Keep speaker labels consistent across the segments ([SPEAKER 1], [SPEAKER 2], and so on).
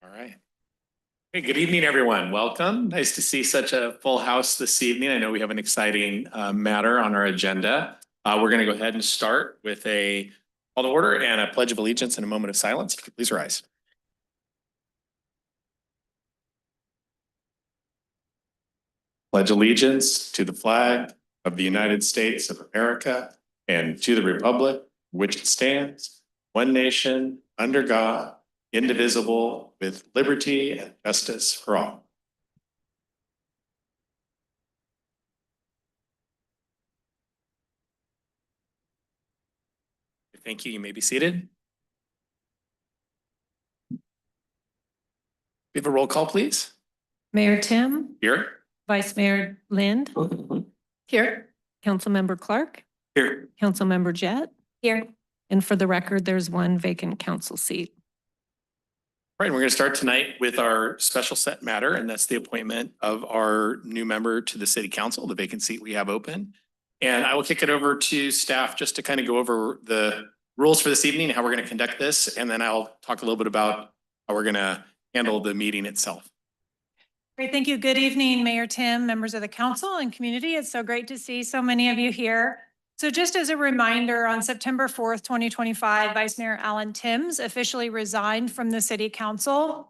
[SPEAKER 1] All right. Hey, good evening, everyone. Welcome. Nice to see such a full house this evening. I know we have an exciting matter on our agenda. We're going to go ahead and start with a call to order and a pledge of allegiance and a moment of silence. If you could please rise. Pledge allegiance to the flag of the United States of America and to the republic which it stands, one nation, under God, indivisible, with liberty and justice for all. Thank you. You may be seated. We have a roll call, please.
[SPEAKER 2] Mayor Tim,
[SPEAKER 1] Here.
[SPEAKER 2] Vice Mayor Lind,
[SPEAKER 1] Here.
[SPEAKER 2] Councilmember Clark,
[SPEAKER 1] Here.
[SPEAKER 2] Councilmember Jett,
[SPEAKER 3] Here.
[SPEAKER 2] and for the record, there's one vacant council seat.
[SPEAKER 1] All right, we're going to start tonight with our special set matter, and that's the appointment of our new member to the city council, the vacant seat we have open. And I will kick it over to staff just to kind of go over the rules for this evening, how we're going to conduct this, and then I'll talk a little bit about how we're going to handle the meeting itself.
[SPEAKER 3] Great, thank you. Good evening, Mayor Tim, members of the council and community. It's so great to see so many of you here. So just as a reminder, on September 4th, 2025, Vice Mayor Alan Timms officially resigned from the city council.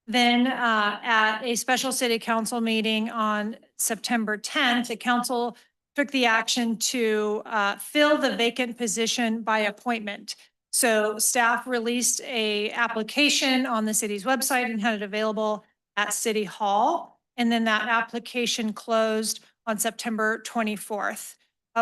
[SPEAKER 3] Then at a special city council meeting on September 10th, the council took the action to fill the vacant position by appointment. So staff released an application on the city's website and had it available at City Hall. And then that application closed on September 24th.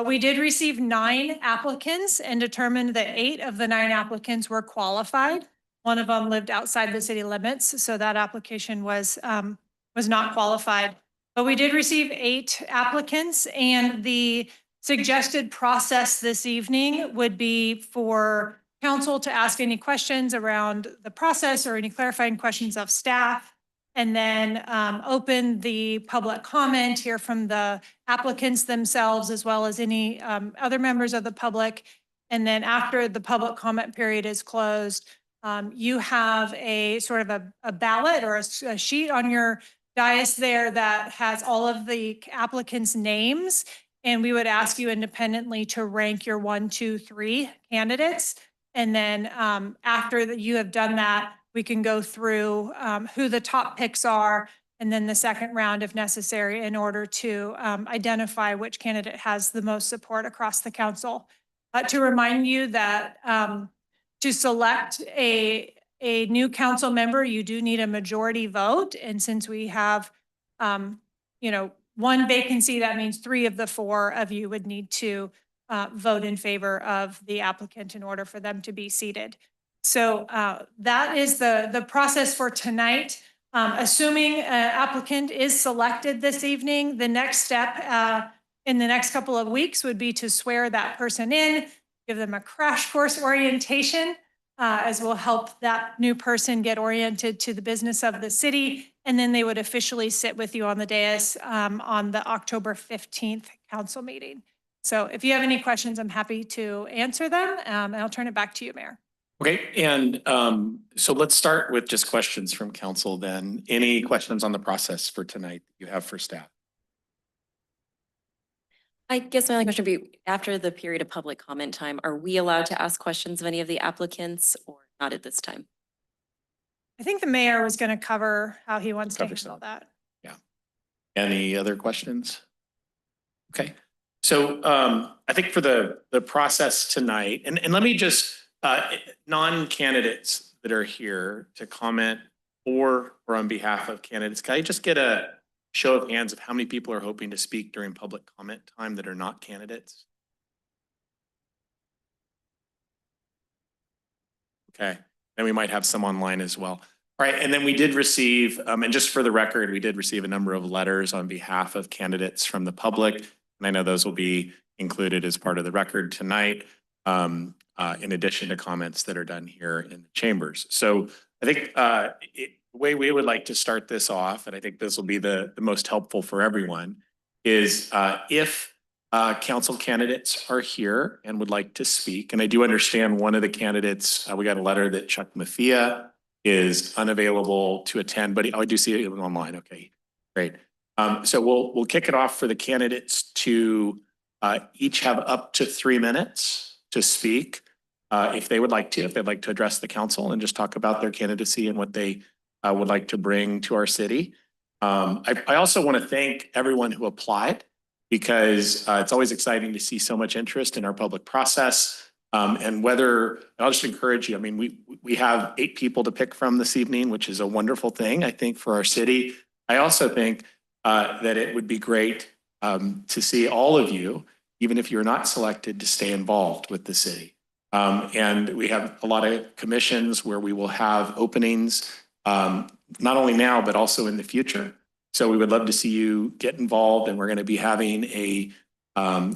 [SPEAKER 3] We did receive 9 applicants and determined that 8 of the 9 applicants were qualified. One of them lived outside the city limits, so that application was not qualified. But we did receive 8 applicants, and the suggested process this evening would be for council to ask any questions around the process or any clarifying questions of staff, and then open the public comment, hear from the applicants themselves, as well as any other members of the public. And then after the public comment period is closed, you have a sort of a ballot or a sheet on your dais there that has all of the applicants' names. And we would ask you independently to rank your 1, 2, 3 candidates. And then after you have done that, we can go through who the top picks are, and then the second round if necessary in order to identify which candidate has the most support across the council. To remind you that to select a new council member, you do need a majority vote. And since we have, 1 vacancy, that means 3 of the 4 of you would need to vote in favor of the applicant in order for them to be seated. So that is the process for tonight. Assuming an applicant is selected this evening, the next step in the next couple of weeks would be to swear that person in, give them a crash course orientation, as will help that new person get oriented to the business of the city. And then they would officially sit with you on the dais on the October 15th council meeting. So if you have any questions, I'm happy to answer them. And I'll turn it back to you, Mayor.
[SPEAKER 1] Okay, and so let's start with just questions from council then. Any questions on the process for tonight that you have for staff?
[SPEAKER 4] I guess my only question would be, after the period of public comment time, are we allowed to ask questions of any of the applicants or not at this time?
[SPEAKER 3] I think the mayor was going to cover how he wants to
[SPEAKER 1] Cover
[SPEAKER 3] handle that.
[SPEAKER 1] Yeah. Any other questions? Okay, so I think for the process tonight, and let me just, non-candidates that are here to comment or on behalf of candidates, can I just get a show of hands of how many people are hoping to speak during public comment time that are not candidates? Okay, then we might have some online as well. All right, and then we did receive, and just for the record, we did receive a number of letters on behalf of candidates from the public. And I know those will be included as part of the record tonight, in addition to comments that are done here in the chambers. So I think the way we would like to start this off, and I think this will be the most helpful for everyone, is if council candidates are here and would like to speak, and I do understand one of the candidates, we got a letter that Chuck Maffia is unavailable to attend, but I do see it online. Okay, great. So we'll kick it off for the candidates to each have up to 3 minutes to speak. If they'd like to address the council and just talk about their candidacy and what they would like to bring to our city. I also want to thank everyone who applied because it's always exciting to see so much interest in our public process. And whether, I'll just encourage you, I mean, we have 8 people to pick from this evening, which is a wonderful thing, I think, for our city. I also think that it would be great to see all of you, even if you're not selected, to stay involved with the city. And we have a lot of commissions where we will have openings, not only now, but also in the future. So we would love to see you get involved, and we're going to be having a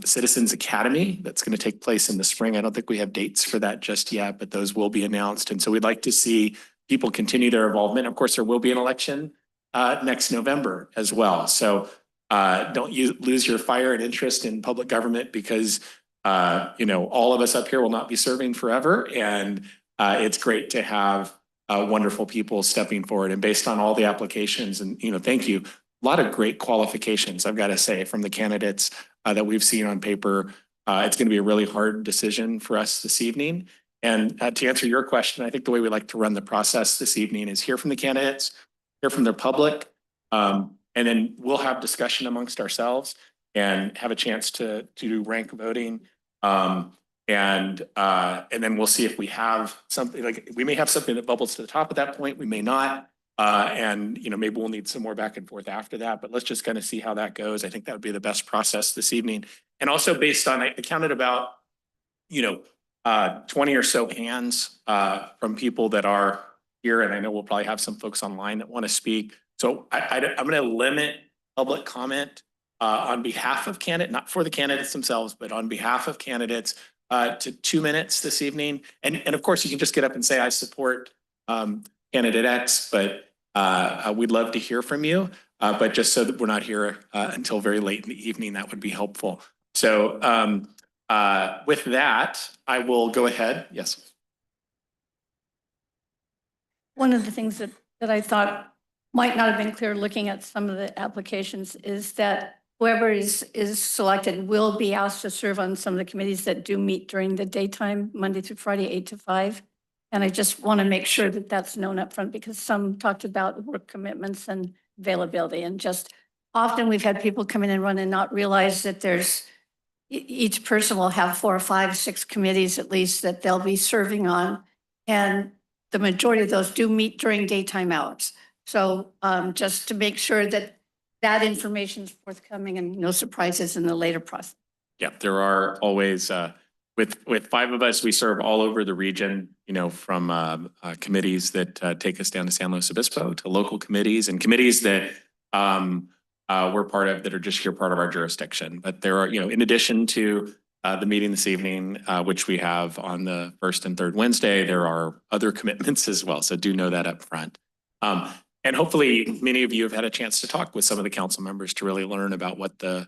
[SPEAKER 1] Citizens Academy that's going to take place in the spring. I don't think we have dates for that just yet, but those will be announced. And so we'd like to see people continue their involvement. Of course, there will be an election next November as well. So don't lose your fire and interest in public government because all of us up here will not be serving forever. And it's great to have wonderful people stepping forward. And based on all the applications, and thank you, a lot of great qualifications, I've got to say, from the candidates that we've seen on paper. It's going to be a really hard decision for us this evening. And to answer your question, I think the way we like to run the process this evening is hear from the candidates, hear from their public, and then we'll have discussion amongst ourselves and have a chance to do rank voting. And then we'll see if we have something, like we may have something that bubbles to the top at that point, we may not. And maybe we'll need some more back and forth after that, but let's just kind of see how that goes. I think that would be the best process this evening. And also based on, I counted about, 20 or so hands from people that are here. And I know we'll probably have some folks online that want to speak. So I'm going to limit public comment on behalf of candidates, not for the candidates themselves, but on behalf of candidates to 2 minutes this evening. And of course, you can just get up and say, I support candidate X, but we'd love to hear from you. But just so that we're not here until very late in the evening, that would be helpful. So with that, I will go ahead. Yes.
[SPEAKER 5] One of the things that I thought might not have been clear looking at some of the applications is that whoever is selected will be asked to serve on some of the committees that do meet during the daytime, Monday through Friday, 8 to 5. And I just want to make sure that that's known up front because some talked about work commitments and availability. And just often we've had people come in and run and not realize that there's each person will have 4 or 5, 6 committees at least that they'll be serving on. And the majority of those do meet during daytime hours. So just to make sure that that information is forthcoming and no surprises in the later process.
[SPEAKER 1] Yeah, there are always, with 5 of us, we serve all over the region, from committees that take us down to San Luis Obispo to local committees and committees that we're part of that are just here part of our jurisdiction. But there are, in addition to the meeting this evening, which we have on the first and third Wednesday, there are other commitments as well. So do know that up front. And hopefully many of you have had a chance to talk with some of the council members to really learn about what the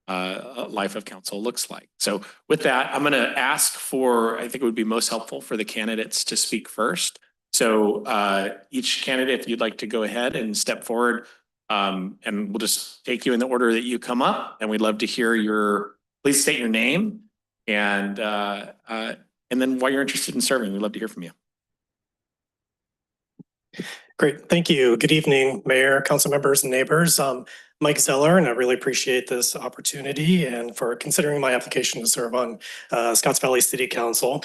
[SPEAKER 1] life of council looks like. So with that, I'm going to ask for, I think it would be most helpful for the candidates to speak first. So each candidate, if you'd like to go ahead and step forward, and we'll just take you in the order that you come up, and we'd love to hear please state your name and then why you're interested in serving. We'd love to hear from you.
[SPEAKER 6] Great. Thank you. Good evening, Mayor, council members, and neighbors. Mike Zeller, and I really appreciate this opportunity and for considering my application to serve on Scotts Valley City Council.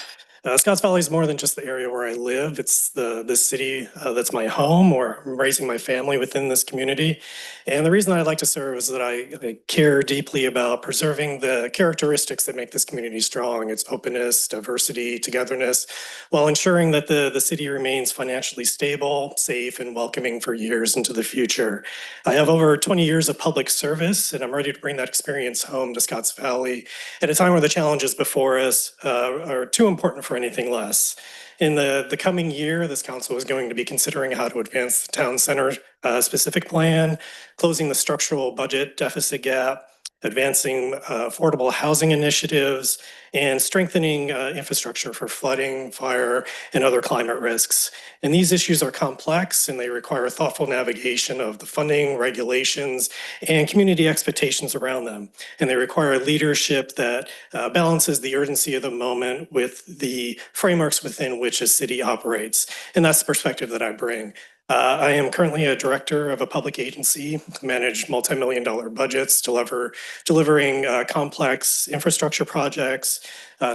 [SPEAKER 6] Scotts Valley is more than just the area where I live. It's the city that's my home, or I'm raising my family within this community. And the reason I'd like to serve is that I care deeply about preserving the characteristics that make this community strong. Its openness, diversity, togetherness, while ensuring that the city remains financially stable, safe, and welcoming for years into the future. I have over 20 years of public service, and I'm ready to bring that experience home to Scotts Valley at a time where the challenges before us are too important for anything less. In the coming year, this council is going to be considering how to advance the town center specific plan, closing the structural budget deficit gap, advancing affordable housing initiatives, and strengthening infrastructure for flooding, fire, and other climate risks. And these issues are complex and they require thoughtful navigation of the funding, regulations, and community expectations around them. And they require leadership that balances the urgency of the moment with the frameworks within which a city operates. And that's the perspective that I bring. I am currently a director of a public agency, manage multi-million-dollar budgets, delivering complex infrastructure projects,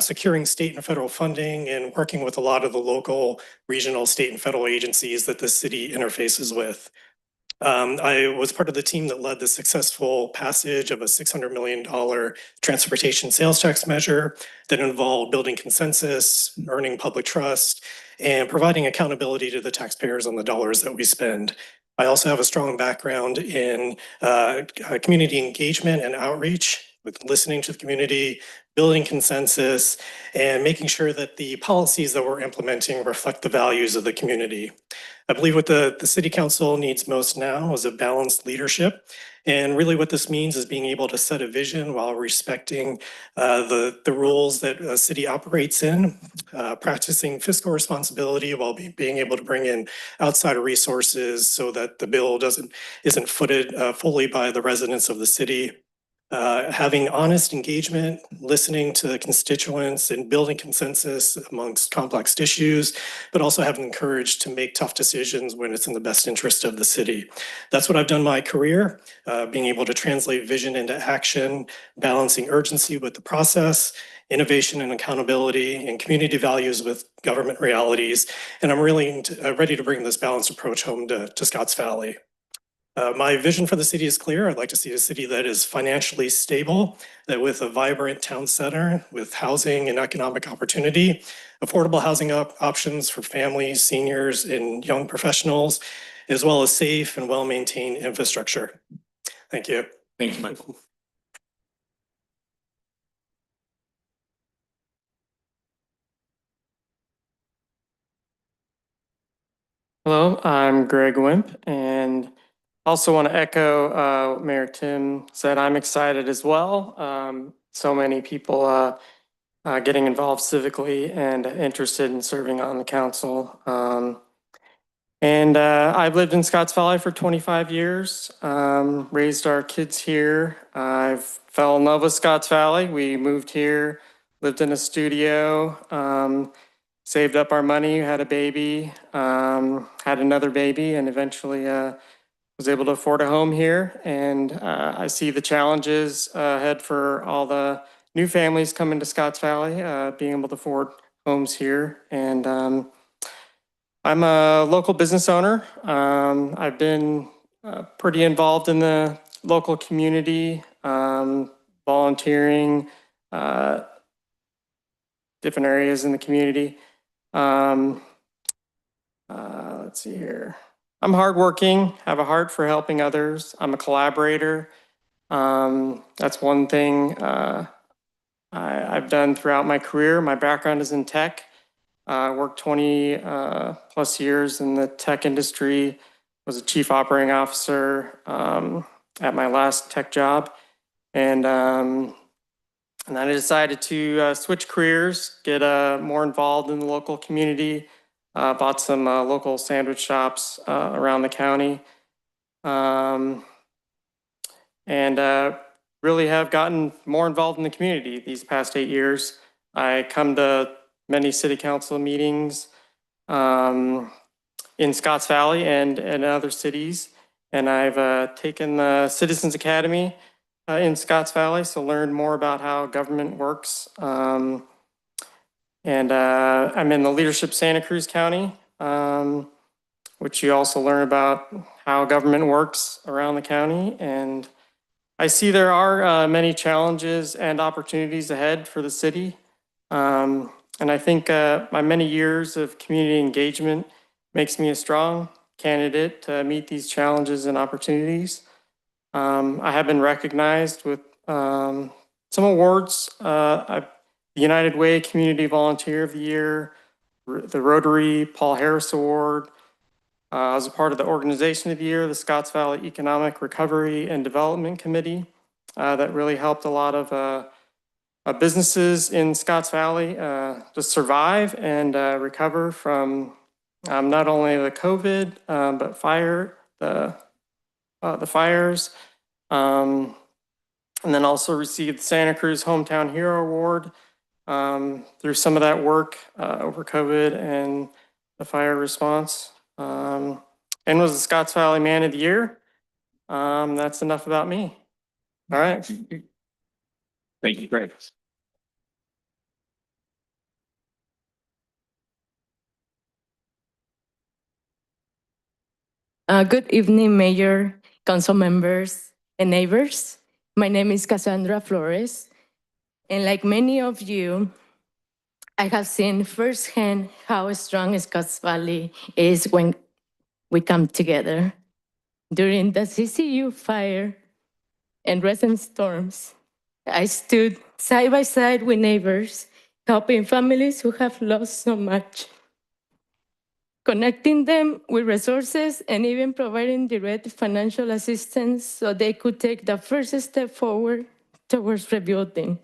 [SPEAKER 6] securing state and federal funding, and working with a lot of the local, regional, state, and federal agencies that the city interfaces with. I was part of the team that led the successful passage of a $600 million transportation sales tax measure that involved building consensus, earning public trust, and providing accountability to the taxpayers on the dollars that we spend. I also have a strong background in community engagement and outreach, with listening to the community, building consensus, and making sure that the policies that we're implementing reflect the values of the community. I believe what the city council needs most now is a balanced leadership. And really what this means is being able to set a vision while respecting the rules that a city operates in, practicing fiscal responsibility while being able to bring in outside resources so that the bill isn't footed fully by the residents of the city. Having honest engagement, listening to constituents and building consensus amongst complex issues, but also having the courage to make tough decisions when it's in the best interest of the city. That's what I've done my career, being able to translate vision into action, balancing urgency with the process, innovation and accountability, and community values with government realities. And I'm really ready to bring this balanced approach home to Scotts Valley. My vision for the city is clear. I'd like to see a city that is financially stable, that with a vibrant town center, with housing and economic opportunity, affordable housing options for families, seniors, and young professionals, as well as safe and well-maintained infrastructure. Thank you.
[SPEAKER 1] Thank you, Michael.
[SPEAKER 7] Hello, I'm Greg Wimp, and also want to echo Mayor Tim said. I'm excited as well. So many people getting involved civically and interested in serving on the council. I've lived in Scotts Valley for 25 years, raised our kids here. I fell in love with Scotts Valley. We moved here, lived in a studio, saved up our money, had a baby, had another baby, and eventually was able to afford a home here. And I see the challenges ahead for all the new families coming to Scotts Valley, being able to afford homes here. And I'm a local business owner. I've been pretty involved in the local community, volunteering, different areas in the community. Let's see here. I'm hardworking, have a heart for helping others. I'm a collaborator. That's one thing I've done throughout my career. My background is in tech. Worked 20 plus years in the tech industry, was a chief operating officer at my last tech job. And then I decided to switch careers, get more involved in the local community, bought some local sandwich shops around the county, and really have gotten more involved in the community these past 8 years. I come to many city council meetings in Scotts Valley and in other cities, and I've taken the Citizens Academy in Scotts Valley, so learned more about how government works. And I'm in the Leadership Santa Cruz County, which you also learn about how government works around the county. And I see there are many challenges and opportunities ahead for the city. And I think my many years of community engagement makes me a strong candidate to meet these challenges and opportunities. I have been recognized with some awards. The United Way Community Volunteer of the Year, the Rotary Paul Harris Award. I was a part of the Organization of the Year, the Scotts Valley Economic Recovery and Development Committee. that really helped a lot of businesses in Scotts Valley to survive and recover from not only the COVID, but the fires. And then also received the Santa Cruz Hometown Hero Award through some of that work over COVID and the fire response. And was the Scotts Valley Man of the Year. That's enough about me. All right.
[SPEAKER 1] Thank you, Greg.
[SPEAKER 8] Good evening, Mayor, council members, and neighbors. My name is Cassandra Flores, and like many of you, I have seen firsthand how strong Scotts Valley is when we come together. During the CCU fire and recent storms, I stood side by side with neighbors, helping families who have lost so much, connecting them with resources and even providing direct financial assistance so they could take the first step forward towards rebuilding.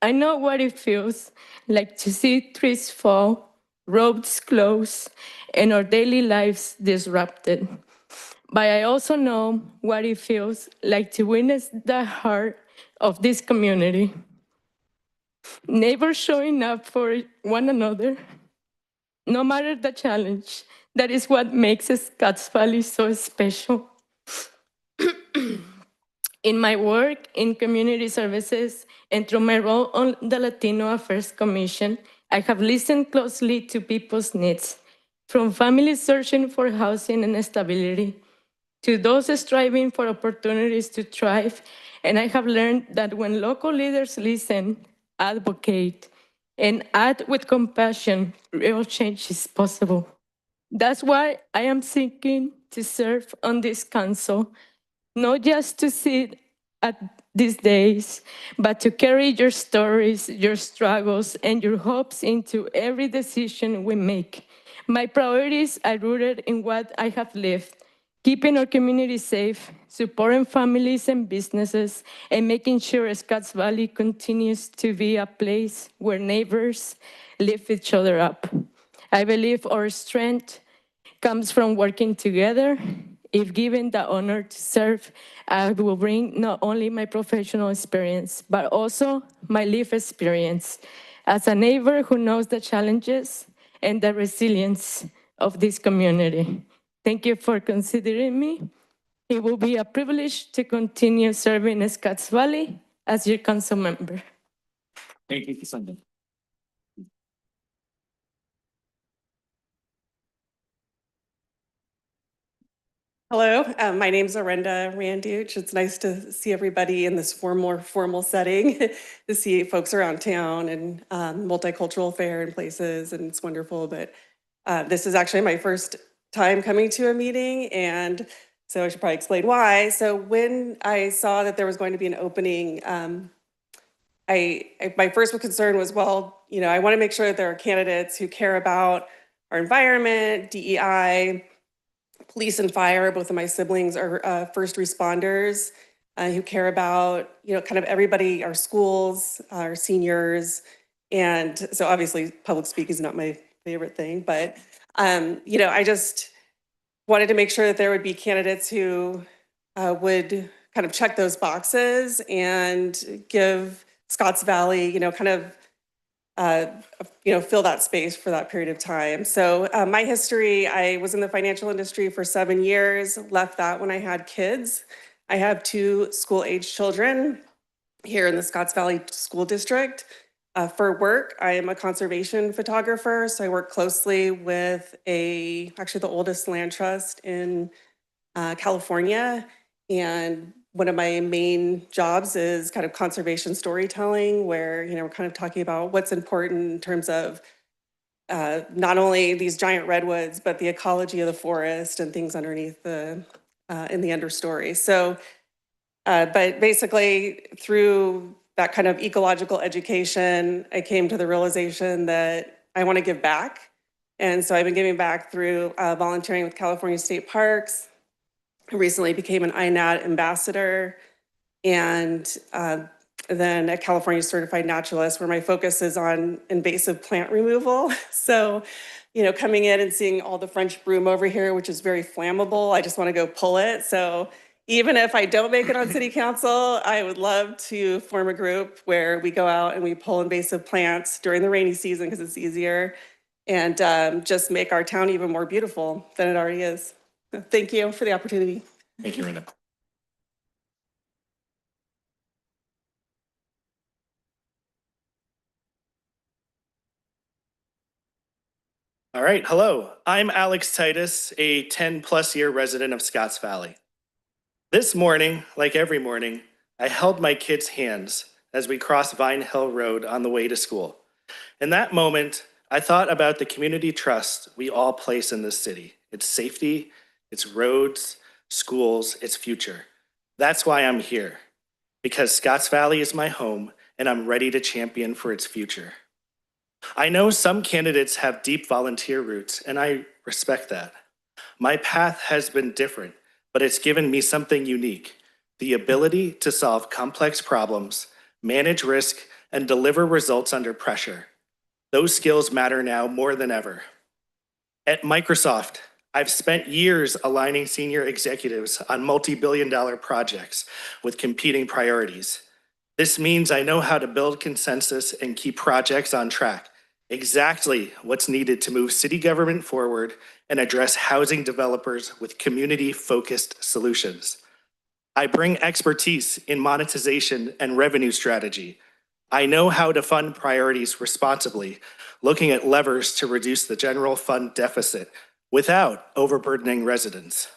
[SPEAKER 8] I know what it feels like to see trees fall, roads close, and our daily lives disrupted. But I also know what it feels like to witness the heart of this community. Neighbors showing up for one another, no matter the challenge. That is what makes Scotts Valley so special. In my work in community services and through my role on the Latino Affairs Commission, I have listened closely to people's needs, from families searching for housing and stability to those striving for opportunities to thrive. And I have learned that when local leaders listen, advocate, and act with compassion, real change is possible. That's why I am seeking to serve on this council, not just to sit at these days, but to carry your stories, your struggles, and your hopes into every decision we make. My priorities are rooted in what I have lived, keeping our community safe, supporting families and businesses, and making sure Scotts Valley continues to be a place where neighbors lift each other up. I believe our strength comes from working together. If given the honor to serve, I will bring not only my professional experience, but also my lived experience as a neighbor who knows the challenges and the resilience of this community. Thank you for considering me. It will be a privilege to continue serving Scotts Valley as your council member.
[SPEAKER 1] Thank you, Cassandra.
[SPEAKER 9] Hello, my name is Arenda Randuch. It's nice to see everybody in this more formal setting, to see folks around town and multicultural fair and places, and it's wonderful. But this is actually my first time coming to a meeting, and so I should probably explain why. So when I saw that there was going to be an opening, my first concern was, well, you know, I want to make sure that there are candidates who care about our environment, DEI, police and fire. Both of my siblings are first responders who care about, you know, kind of everybody, our schools, our seniors. And so obviously public speaking is not my favorite thing, but, you know, I just wanted to make sure that there would be candidates who would kind of check those boxes and give Scotts Valley, you know, kind of you know, fill that space for that period of time. So my history, I was in the financial industry for 7 years, left that when I had kids. I have 2 school-age children here in the Scotts Valley School District. For work, I am a conservation photographer, so I work closely with actually the oldest land trust in California. And one of my main jobs is kind of conservation storytelling, where, you know, we're kind of talking about what's important in terms of not only these giant redwoods, but the ecology of the forest and things underneath in the understory. So, but basically through that kind of ecological education, I came to the realization that I want to give back. And so I've been giving back through volunteering with California State Parks. I recently became an INAT ambassador. and then a California Certified Naturalist, where my focus is on invasive plant removal. So, you know, coming in and seeing all the French broom over here, which is very flammable, I just want to go pull it. So even if I don't make it on city council, I would love to form a group where we go out and we pull invasive plants during the rainy season because it's easier, and just make our town even more beautiful than it already is. Thank you for the opportunity.
[SPEAKER 1] Thank you, Rena.
[SPEAKER 10] All right, hello. I'm Alex Titus, a 10-plus year resident of Scotts Valley. This morning, like every morning, I held my kids' hands as we crossed Vine Hill Road on the way to school. In that moment, I thought about the community trust we all place in this city, its safety, its roads, schools, its future. That's why I'm here, because Scotts Valley is my home and I'm ready to champion for its future. I know some candidates have deep volunteer roots, and I respect that. My path has been different, but it's given me something unique: the ability to solve complex problems, manage risk, and deliver results under pressure. Those skills matter now more than ever. At Microsoft, I've spent years aligning senior executives on multi-billion-dollar projects with competing priorities. This means I know how to build consensus and keep projects on track, exactly what's needed to move city government forward and address housing developers with community-focused solutions. I bring expertise in monetization and revenue strategy. I know how to fund priorities responsibly, looking at levers to reduce the general fund deficit without overburdening residents.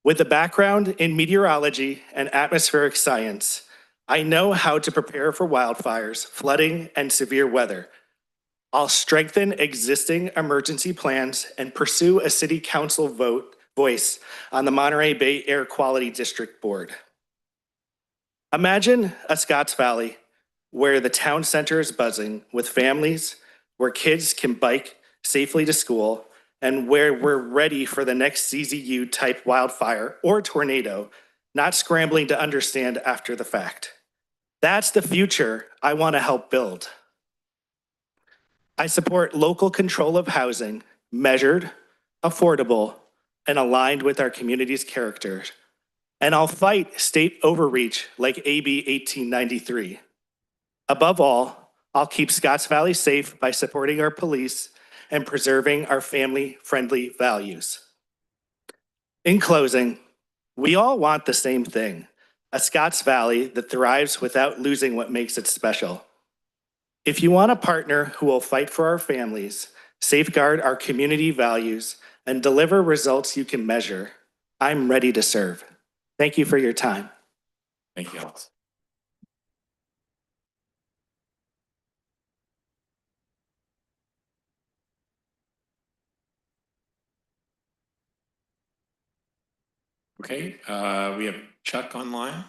[SPEAKER 10] With a background in meteorology and atmospheric science, I know how to prepare for wildfires, flooding, and severe weather. I'll strengthen existing emergency plans and pursue a city council voice on the Monterey Bay Air Quality District Board. Imagine a Scotts Valley where the town center is buzzing with families, where kids can bike safely to school, and where we're ready for the next CZU type wildfire or tornado, not scrambling to understand after the fact. That's the future I want to help build. I support local control of housing, measured, affordable, and aligned with our community's character. And I'll fight state overreach like AB 1893. Above all, I'll keep Scotts Valley safe by supporting our police and preserving our family-friendly values. In closing, we all want the same thing: a Scotts Valley that thrives without losing what makes it special. If you want a partner who will fight for our families, safeguard our community values, and deliver results you can measure, I'm ready to serve. Thank you for your time.
[SPEAKER 1] Thank you, Alex. Okay, we have Chuck online.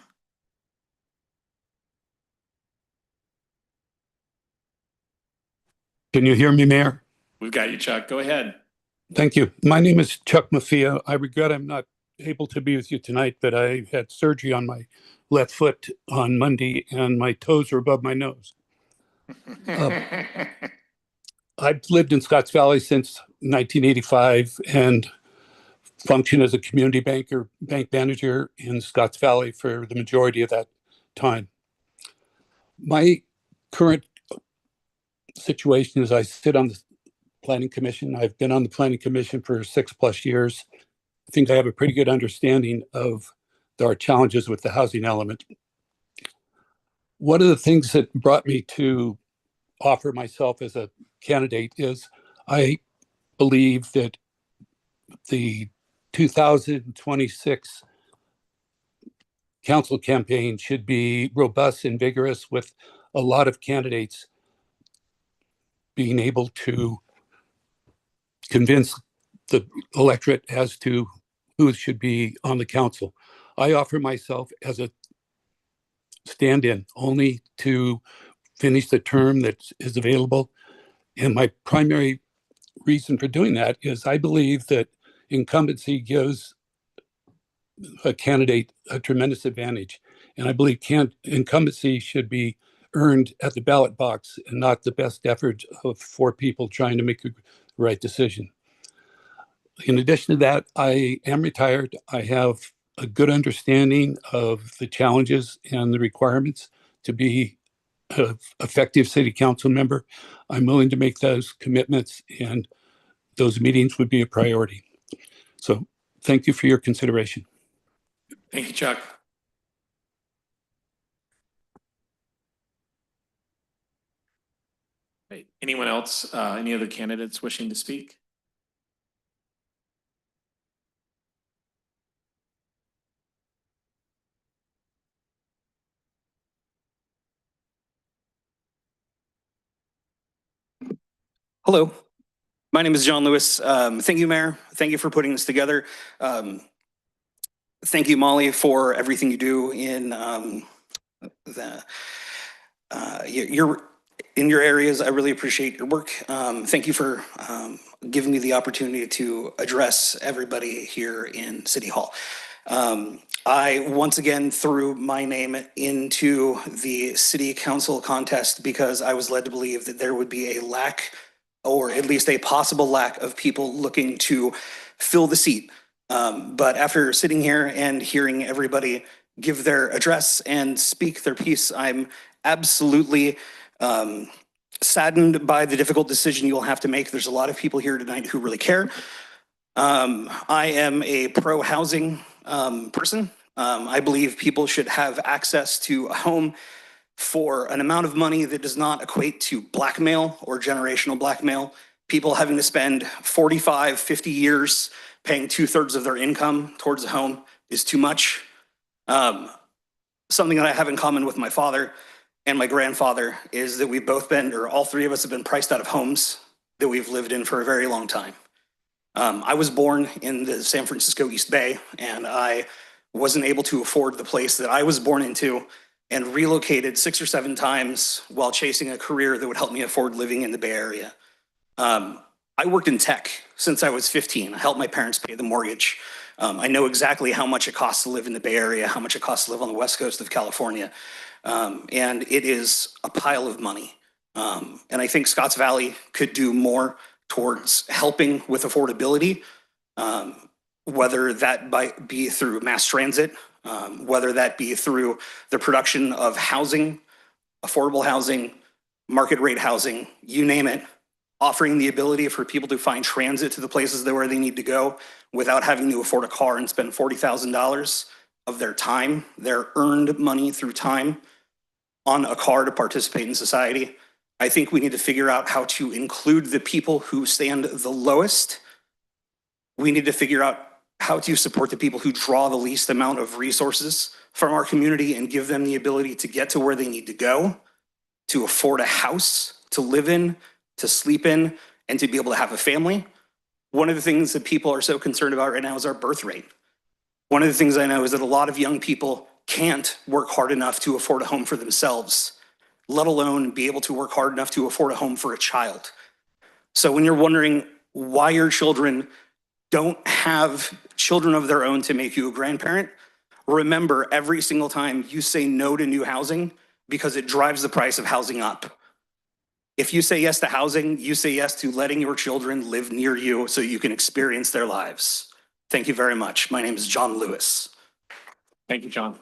[SPEAKER 11] Can you hear me, Mayor?
[SPEAKER 1] We've got you, Chuck. Go ahead.
[SPEAKER 11] Thank you. My name is Chuck Mafia. I regret I'm not able to be with you tonight, but I had surgery on my left foot on Monday and my toes are above my nose. I've lived in Scotts Valley since 1985 and functioned as a community bank manager in Scotts Valley for the majority of that time. My current situation is I sit on the planning commission. I've been on the planning commission for 6+ years. I think I have a pretty good understanding of our challenges with the housing element. One of the things that brought me to offer myself as a candidate is I believe that the 2026 council campaign should be robust and vigorous, with a lot of candidates being able to convince the electorate as to who should be on the council. I offer myself as a stand-in only to finish the term that is available. And my primary reason for doing that is I believe that incumbency gives a candidate a tremendous advantage. And I believe incumbency should be earned at the ballot box and not the best effort of 4 people trying to make the right decision. In addition to that, I am retired. I have a good understanding of the challenges and the requirements to be an effective city council member. I'm willing to make those commitments, and those meetings would be a priority. So thank you for your consideration.
[SPEAKER 1] Thank you, Chuck. Right. Anyone else, any other candidates wishing to speak?
[SPEAKER 12] Hello, my name is John Lewis. Thank you, Mayor. Thank you for putting this together. Thank you, Molly, for everything you do in your areas. I really appreciate your work. Thank you for giving me the opportunity to address everybody here in City Hall. I once again threw my name into the city council contest because I was led to believe that there would be a lack, or at least a possible lack, of people looking to fill the seat. But after sitting here and hearing everybody give their address and speak their piece, I'm absolutely saddened by the difficult decision you'll have to make. There's a lot of people here tonight who really care. I am a pro-housing person. I believe people should have access to a home for an amount of money that does not equate to blackmail or generational blackmail. People having to spend 45, 50 years paying 2/3 of their income towards a home is too much. Something that I have in common with my father and my grandfather is that we've both been, or all 3 of us have been priced out of homes that we've lived in for a very long time. I was born in the San Francisco East Bay, and I wasn't able to afford the place that I was born into, and relocated 6 or 7 times while chasing a career that would help me afford living in the Bay Area. I worked in tech since I was 15. I helped my parents pay the mortgage. I know exactly how much it costs to live in the Bay Area, how much it costs to live on the West Coast of California. And it is a pile of money. And I think Scotts Valley could do more towards helping with affordability, whether that might be through mass transit, whether that be through the production of housing, affordable housing, market rate housing, you name it, offering the ability for people to find transit to the places where they need to go without having to afford a car and spend $40,000 of their time, their earned money through time, on a car to participate in society. I think we need to figure out how to include the people who stand the lowest. We need to figure out how to support the people who draw the least amount of resources from our community and give them the ability to get to where they need to go, to afford a house to live in, to sleep in, and to be able to have a family. One of the things that people are so concerned about right now is our birth rate. One of the things I know is that a lot of young people can't work hard enough to afford a home for themselves, let alone be able to work hard enough to afford a home for a child. So when you're wondering why your children don't have children of their own to make you a grandparent, remember every single time you say no to new housing because it drives the price of housing up. If you say yes to housing, you say yes to letting your children live near you so you can experience their lives. Thank you very much. My name is John Lewis.
[SPEAKER 1] Thank you, John.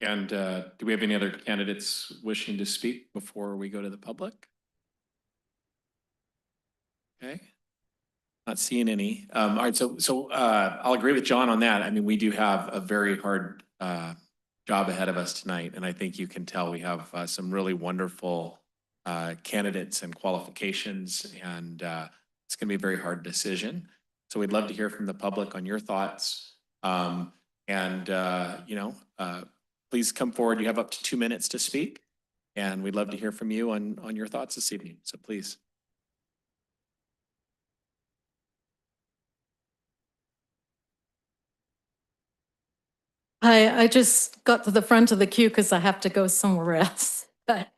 [SPEAKER 1] And do we have any other candidates wishing to speak before we go to the public? Okay. Not seeing any. All right, so I'll agree with John on that. I mean, we do have a very hard job ahead of us tonight, and I think you can tell we have some really wonderful candidates and qualifications, and it's going to be a very hard decision. So we'd love to hear from the public on your thoughts, please come forward. You have up to 2 minutes to speak, and we'd love to hear from you on your thoughts this evening. So please.
[SPEAKER 13] I just got to the front of the queue because I have to go somewhere else. But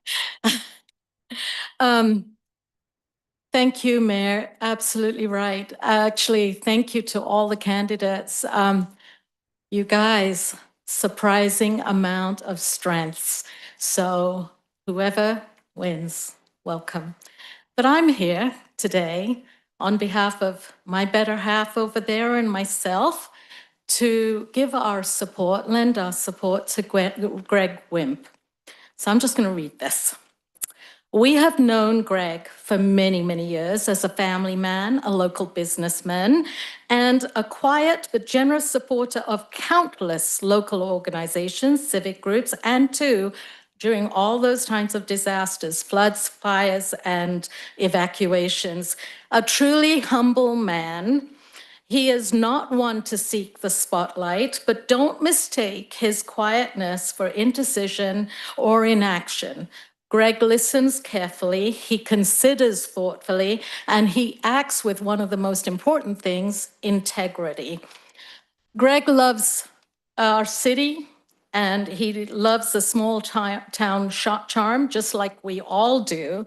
[SPEAKER 13] Thank you, Mayor. Absolutely right. Actually, thank you to all the candidates. You guys, surprising amount of strengths. So whoever wins, welcome. But I'm here today on behalf of my better half over there and myself to give our support, lend our support to Greg Wimp. So I'm just going to read this. We have known Greg for many, many years as a family man, a local businessman, and a quiet but generous supporter of countless local organizations, civic groups, and too, during all those times of disasters, floods, fires, and evacuations. A truly humble man. He is not one to seek the spotlight, but don't mistake his quietness for indecision or inaction. Greg listens carefully, he considers thoughtfully, and he acts with one of the most important things, integrity. Greg loves our city, and he loves the small town charm, just like we all do.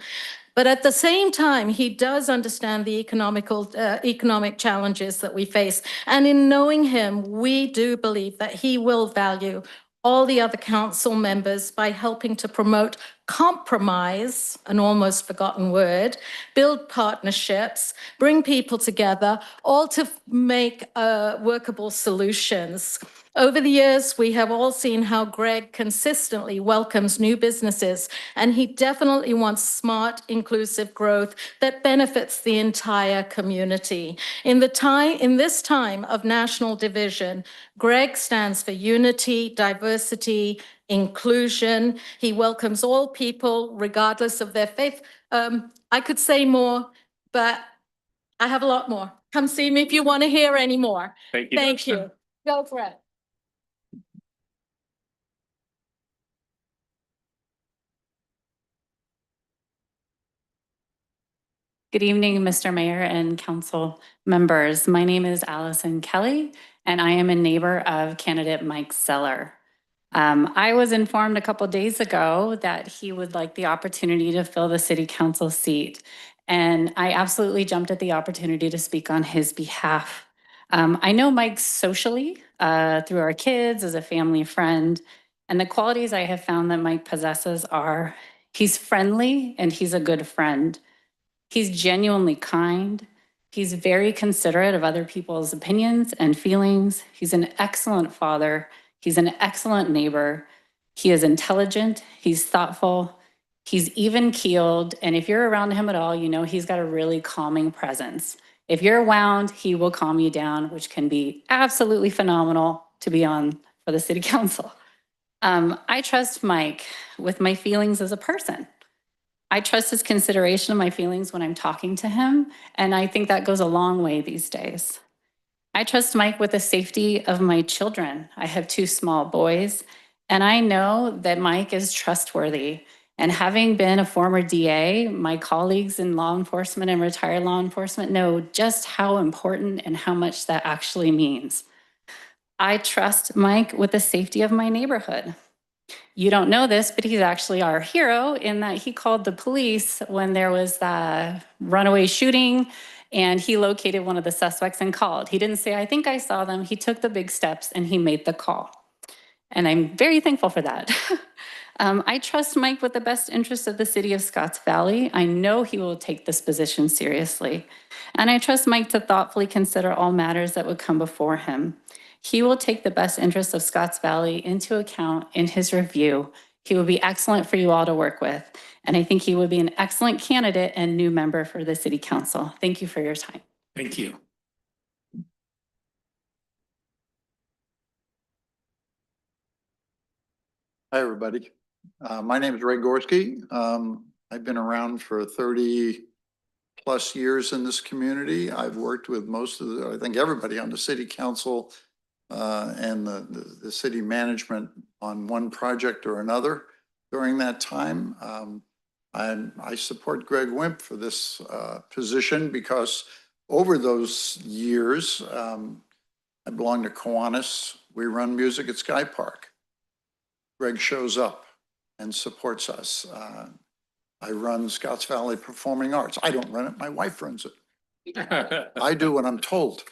[SPEAKER 13] But at the same time, he does understand the economic challenges that we face. And in knowing him, we do believe that he will value all the other council members by helping to promote compromise, an almost forgotten word, build partnerships, bring people together, all to make workable solutions. Over the years, we have all seen how Greg consistently welcomes new businesses, and he definitely wants smart, inclusive growth that benefits the entire community. In this time of national division, Greg stands for unity, diversity, inclusion. He welcomes all people, regardless of their faith. I could say more, but I have a lot more. Come see me if you want to hear any more.
[SPEAKER 1] Thank you.
[SPEAKER 13] Thank you. Go for it.
[SPEAKER 14] Good evening, Mr. Mayor and council members. My name is Allison Kelly, and I am a neighbor of candidate Mike Zeller. I was informed a couple days ago that he would like the opportunity to fill the city council seat, and I absolutely jumped at the opportunity to speak on his behalf. I know Mike socially through our kids, as a family friend, and the qualities I have found that Mike possesses are he's friendly and he's a good friend. He's genuinely kind. He's very considerate of other people's opinions and feelings. He's an excellent father. He's an excellent neighbor. He is intelligent. He's thoughtful. He's even-keeled. And if you're around him at all, you know he's got a really calming presence. If you're wound, he will calm you down, which can be absolutely phenomenal to be on for the city council. I trust Mike with my feelings as a person. I trust his consideration of my feelings when I'm talking to him, and I think that goes a long way these days. I trust Mike with the safety of my children. I have 2 small boys, and I know that Mike is trustworthy. And having been a former DA, my colleagues in law enforcement and retired law enforcement know just how important and how much that actually means. I trust Mike with the safety of my neighborhood. You don't know this, but he's actually our hero in that he called the police when there was the runaway shooting, and he located one of the suspects and called. He didn't say, I think I saw them. He took the big steps and he made the call. And I'm very thankful for that. I trust Mike with the best interests of the city of Scotts Valley. I know he will take this position seriously. And I trust Mike to thoughtfully consider all matters that would come before him. He will take the best interests of Scotts Valley into account in his review. He will be excellent for you all to work with. And I think he would be an excellent candidate and new member for the city council. Thank you for your time.
[SPEAKER 1] Thank you.
[SPEAKER 15] Hi, everybody. My name is Ray Gorski. I've been around for 30+ years in this community. I've worked with most of I think everybody on the city council and the city management on one project or another during that time. I support Greg Wimp for this position because over those years, I belong to Kiwanis. We run music at Sky Park. Greg shows up and supports us. I run Scotts Valley Performing Arts. I don't run it, my wife runs it. I do what I'm told.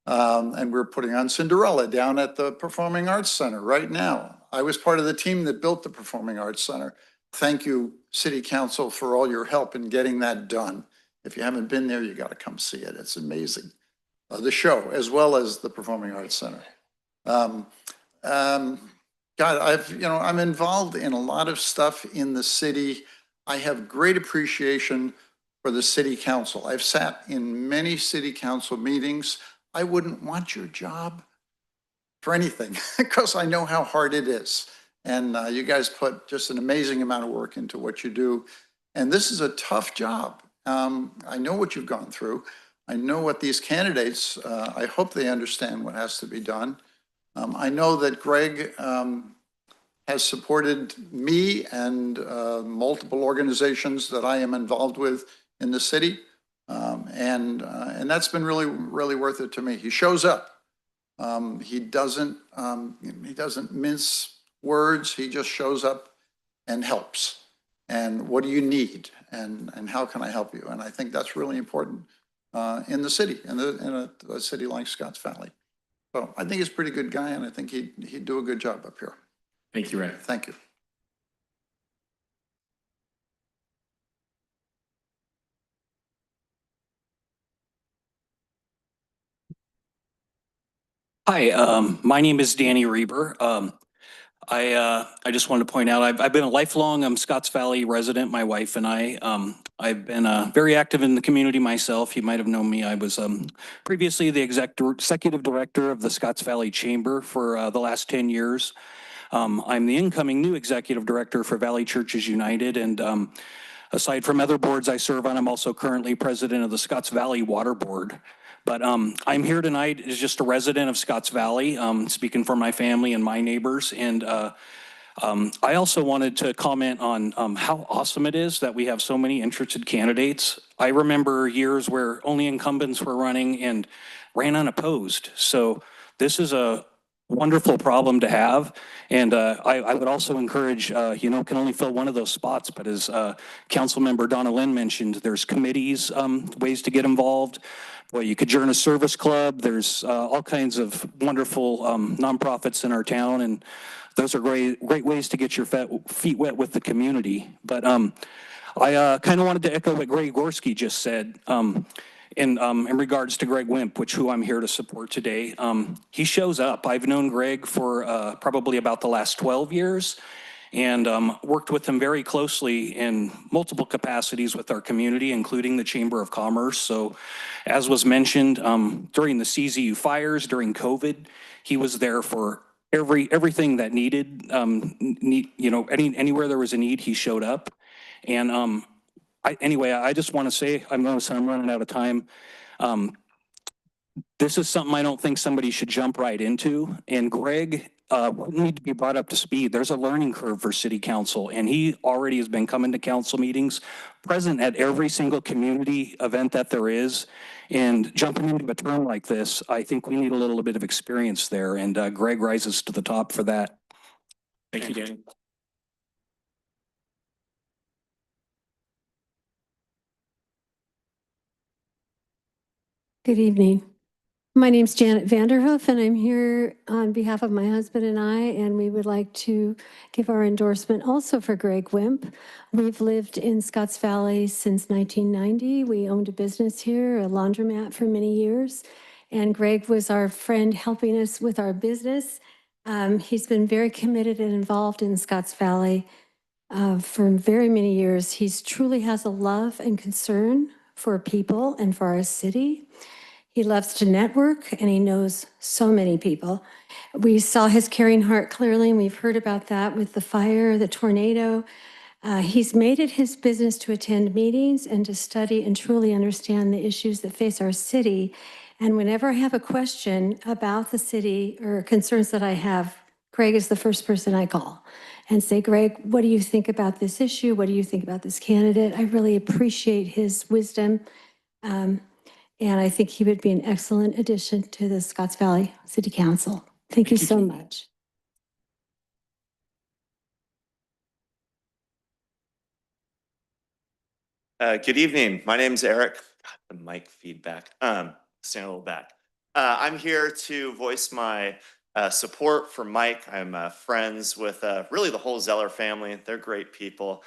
[SPEAKER 15] And we're putting on Cinderella down at the Performing Arts Center right now. I was part of the team that built the Performing Arts Center. Thank you, City Council, for all your help in getting that done. If you haven't been there, you got to come see it. It's amazing. The show, as well as the Performing Arts Center. God, I'm involved in a lot of stuff in the city. I have great appreciation for the City Council. I've sat in many City Council meetings. I wouldn't want your job for anything because I know how hard it is. And you guys put just an amazing amount of work into what you do. And this is a tough job. I know what you've gone through. I know what these candidates, I hope they understand what has to be done. I know that Greg has supported me and multiple organizations that I am involved with in the city. And that's been really, really worth it to me. He shows up. He doesn't mince words. He just shows up and helps. And what do you need? And how can I help you? And I think that's really important in the city, in a city like Scotts Valley. So I think he's a pretty good guy, and I think he'd do a good job up here.
[SPEAKER 1] Thank you, Ray.
[SPEAKER 15] Thank you.
[SPEAKER 16] Hi, my name is Danny Reber. I just wanted to point out, I've been a lifelong Scotts Valley resident, my wife and I. I've been very active in the community myself. You might have known me. I was previously the executive director of the Scotts Valley Chamber for the last 10 years. I'm the incoming new executive director for Valley Churches United. And aside from other boards I serve on, I'm also currently president of the Scotts Valley Water Board. But I'm here tonight as just a resident of Scotts Valley, speaking for my family and my neighbors. And I also wanted to comment on how awesome it is that we have so many interested candidates. I remember years where only incumbents were running and ran unopposed. So this is a wonderful problem to have. And I would also encourage, can only fill one of those spots, but as Councilmember Donna Lynn mentioned, there's committees, ways to get involved. Well, you could join a service club. There's all kinds of wonderful nonprofits in our town, and those are great ways to get your feet wet with the community. But I kind of wanted to echo what Greg Gorski just said in regards to Greg Wimp, who I'm here to support today. He shows up. I've known Greg for probably about the last 12 years. And worked with him very closely in multiple capacities with our community, including the Chamber of Commerce. So as was mentioned, during the CZU fires, during COVID, he was there for everything that needed, anywhere there was a need, he showed up. And I just want to say, I'm running out of time. This is something I don't think somebody should jump right into. And Greg wouldn't need to be brought up to speed. There's a learning curve for City Council, and he already has been coming to council meetings, present at every single community event that there is. And jumping into a term like this, I think we need a little bit of experience there, and Greg rises to the top for that.
[SPEAKER 1] Thank you, Danny.
[SPEAKER 17] Good evening. My name's Janet Vanderhoof, and I'm here on behalf of my husband and I, and we would like to give our endorsement also for Greg Wimp. We've lived in Scotts Valley since 1990. We owned a business here, a laundromat, for many years, and Greg was our friend helping us with our business. He's been very committed and involved in Scotts Valley for very many years. He truly has a love and concern for people and for our city. He loves to network, and he knows so many people. We saw his caring heart clearly, and we've heard about that with the fire, the tornado. He's made it his business to attend meetings and to study and truly understand the issues that face our city. And whenever I have a question about the city or concerns that I have, Greg is the first person I call and say, Greg, what do you think about this issue? What do you think about this candidate? I really appreciate his wisdom. And I think he would be an excellent addition to the Scotts Valley City Council. Thank you so much.
[SPEAKER 18] Good evening. My name's Eric. God, the mic feedback. Stand a little back. I'm here to voice my support for Mike. I'm friends with really the whole Zeller family. They're great people.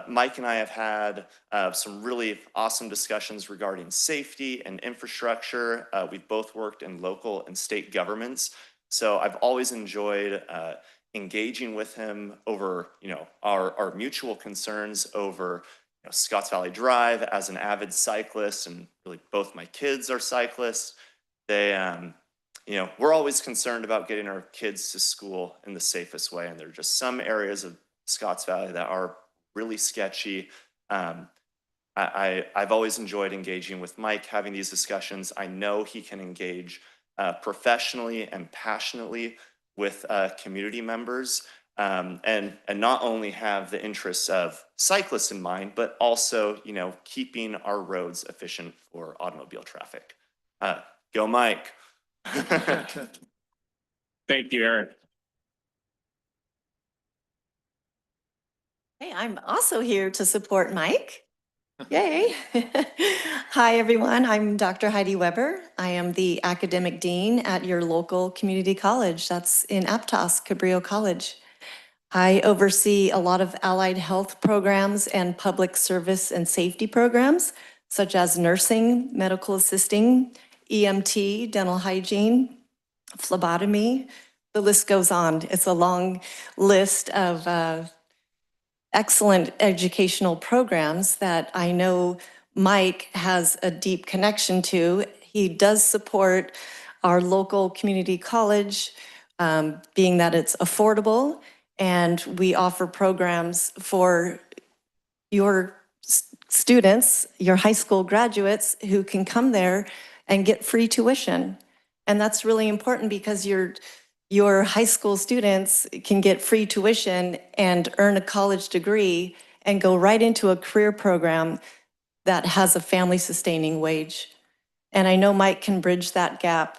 [SPEAKER 18] Mike and I have had some really awesome discussions regarding safety and infrastructure. We've both worked in local and state governments. So I've always enjoyed engaging with him over, our mutual concerns over Scotts Valley Drive as an avid cyclist, and really both my kids are cyclists. They, we're always concerned about getting our kids to school in the safest way. And there are just some areas of Scotts Valley that are really sketchy. I've always enjoyed engaging with Mike, having these discussions. I know he can engage professionally and passionately with community members. And not only have the interests of cyclists in mind, but also, keeping our roads efficient for automobile traffic. Go Mike.
[SPEAKER 1] Thank you, Eric.
[SPEAKER 19] Hey, I'm also here to support Mike. Yay. Hi, everyone. I'm Dr. Heidi Weber. I am the academic dean at your local community college. That's in Aptos, Cabrillo College. I oversee a lot of allied health programs and public service and safety programs, such as nursing, medical assisting, EMT, dental hygiene, phlebotomy. The list goes on. It's a long list of excellent educational programs that I know Mike has a deep connection to. He does support our local community college, being that it's affordable, and we offer programs for your students, your high school graduates who can come there and get free tuition. And that's really important because your high school students can get free tuition and earn a college degree and go right into a career program that has a family sustaining wage. And I know Mike can bridge that gap.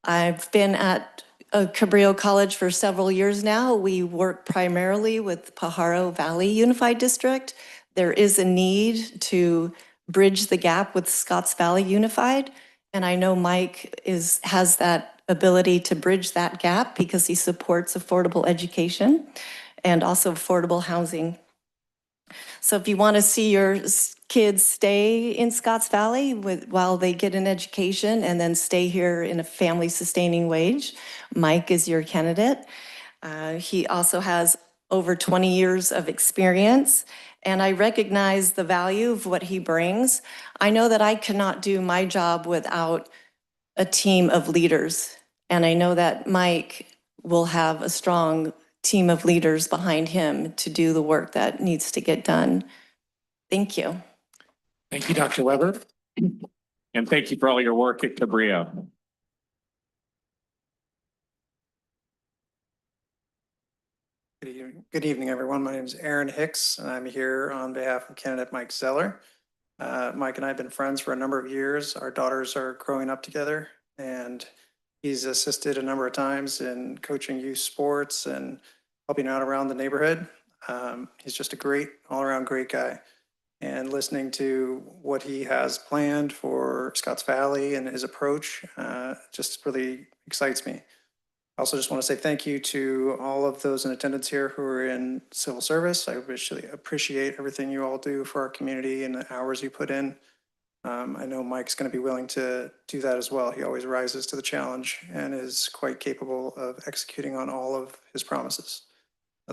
[SPEAKER 19] I've been at Cabrillo College for several years now. We work primarily with Pajaro Valley Unified District. There is a need to bridge the gap with Scotts Valley Unified. And I know Mike has that ability to bridge that gap because he supports affordable education and also affordable housing. So if you want to see your kids stay in Scotts Valley while they get an education and then stay here in a family sustaining wage, Mike is your candidate. He also has over 20 years of experience, and I recognize the value of what he brings. I know that I cannot do my job without a team of leaders, and I know that Mike will have a strong team of leaders behind him to do the work that needs to get done. Thank you.
[SPEAKER 1] Thank you, Dr. Weber. And thank you for all your work at Cabrillo.
[SPEAKER 20] Good evening, everyone. My name is Aaron Hicks, and I'm here on behalf of candidate Mike Zeller. Mike and I have been friends for a number of years. Our daughters are growing up together, and he's assisted a number of times in coaching youth sports and helping out around the neighborhood. He's just a great, all-around great guy. And listening to what he has planned for Scotts Valley and his approach just really excites me. I also just want to say thank you to all of those in attendance here who are in civil service. I really appreciate everything you all do for our community and the hours you put in. I know Mike's going to be willing to do that as well. He always rises to the challenge and is quite capable of executing on all of his promises.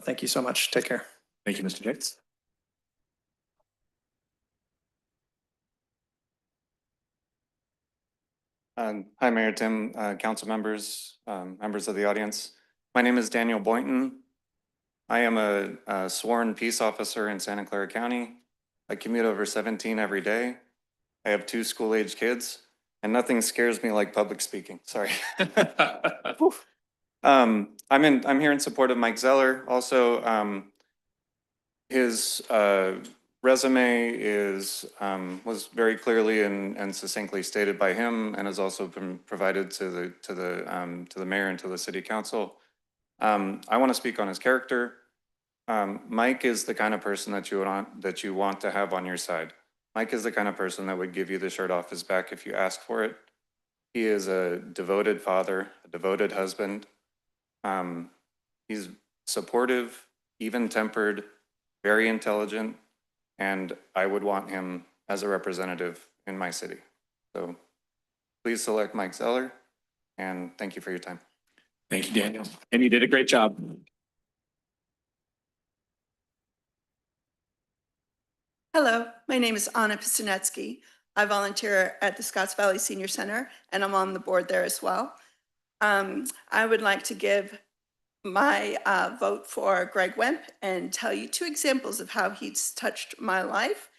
[SPEAKER 20] Thank you so much. Take care.
[SPEAKER 1] Thank you, Mr. Hicks.
[SPEAKER 21] Hi, Mayor Tim, council members, members of the audience. My name is Daniel Boynton. I am a sworn peace officer in Santa Clara County. I commute over 17 every day. I have 2 school-age kids, and nothing scares me like public speaking. Sorry. I'm here in support of Mike Zeller. Also, his resume was very clearly and succinctly stated by him, and has also been provided to the mayor and to the city council. I want to speak on his character. Mike is the kind of person that you want to have on your side. Mike is the kind of person that would give you the shirt off his back if you asked for it. He is a devoted father, a devoted husband. He's supportive, even-tempered, very intelligent, and I would want him as a representative in my city. So please select Mike Zeller, and thank you for your time.
[SPEAKER 1] Thank you, Daniel. And you did a great job.
[SPEAKER 2] Hello, my name is Anna Pisanetsky. I volunteer at the Scotts Valley Senior Center, and I'm on the board there as well. I would like to give my vote for Greg Wemp and tell you two examples of how he's touched my life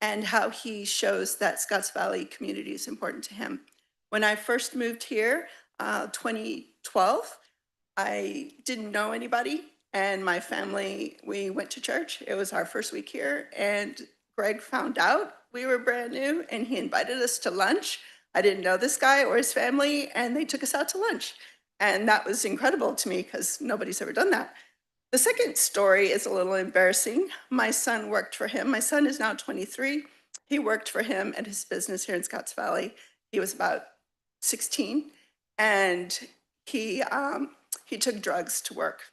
[SPEAKER 2] and how he shows that Scotts Valley community is important to him. When I first moved here, 2012, I didn't know anybody, and my family, we went to church. It was our first week here, and Greg found out we were brand new, and he invited us to lunch. I didn't know this guy or his family, and they took us out to lunch. And that was incredible to me because nobody's ever done that. The second story is a little embarrassing. My son worked for him. My son is now 23. He worked for him at his business here in Scotts Valley. He was about 16, and he took drugs to work.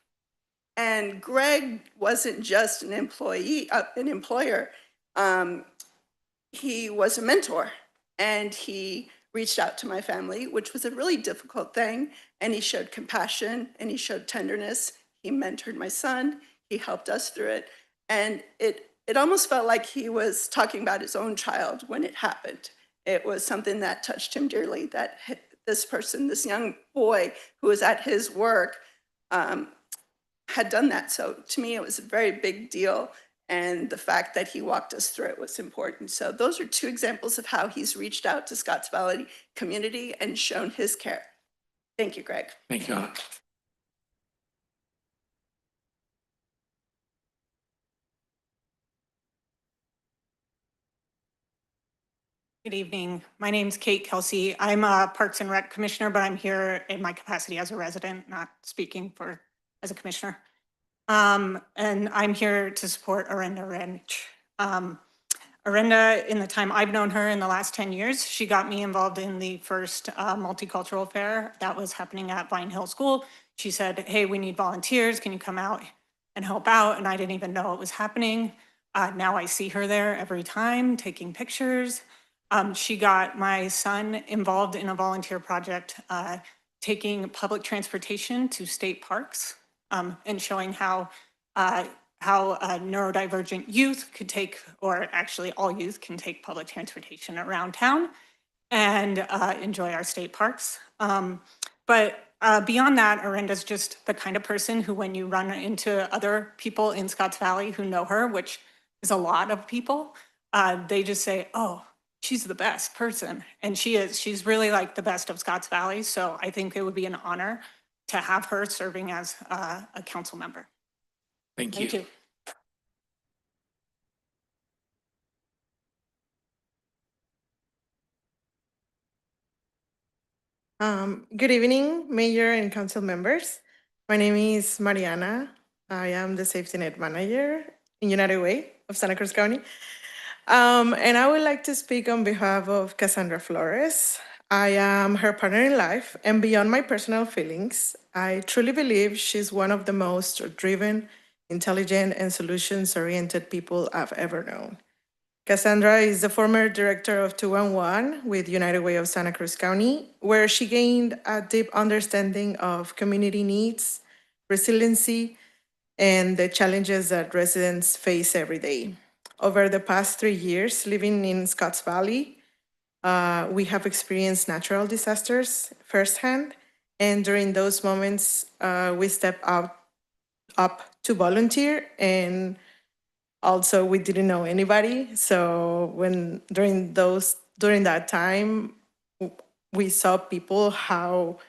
[SPEAKER 2] And Greg wasn't just an employee, an employer. He was a mentor, and he reached out to my family, which was a really difficult thing. And he showed compassion and he showed tenderness. He mentored my son. He helped us through it. And it almost felt like he was talking about his own child when it happened. It was something that touched him dearly, that this person, this young boy who was at his work, had done that. So to me, it was a very big deal. And the fact that he walked us through it was important. So those are two examples of how he's reached out to Scotts Valley community and shown his care. Thank you, Greg.
[SPEAKER 1] Thank you, Anna.
[SPEAKER 22] Good evening. My name's Kate Kelsey. I'm a Parks and Rec Commissioner, but I'm here in my capacity as a resident, not speaking as a commissioner. And I'm here to support Arenda Ranch. Arenda, in the time I've known her in the last 10 years, she got me involved in the first multicultural fair that was happening at Vine Hill School. She said, hey, we need volunteers. Can you come out and help out? And I didn't even know it was happening. Now I see her there every time taking pictures. She got my son involved in a volunteer project, taking public transportation to state parks and showing how neurodivergent youth could take, or actually all youth can take public transportation around town and enjoy our state parks. But beyond that, Arenda's just the kind of person who, when you run into other people in Scotts Valley who know her, which is a lot of people, they just say, oh, she's the best person. And she is. She's really like the best of Scotts Valley. So I think it would be an honor to have her serving as a council member.
[SPEAKER 1] Thank you.
[SPEAKER 22] Thank you.
[SPEAKER 23] Good evening, Mayor and Council members. My name is Mariana. I am the Safety Net Manager in United Way of Santa Cruz County. And I would like to speak on behalf of Cassandra Flores. I am her partner in life, and beyond my personal feelings, I truly believe she's one of the most driven, intelligent, and solutions-oriented people I've ever known. Cassandra is the former director of 211 with United Way of Santa Cruz County, where she gained a deep understanding of community needs, resiliency, and the challenges that residents face every day. Over the past 3 years living in Scotts Valley, we have experienced natural disasters firsthand, and during those moments, we step up to volunteer, and also we didn't know anybody. So during that time, we saw people how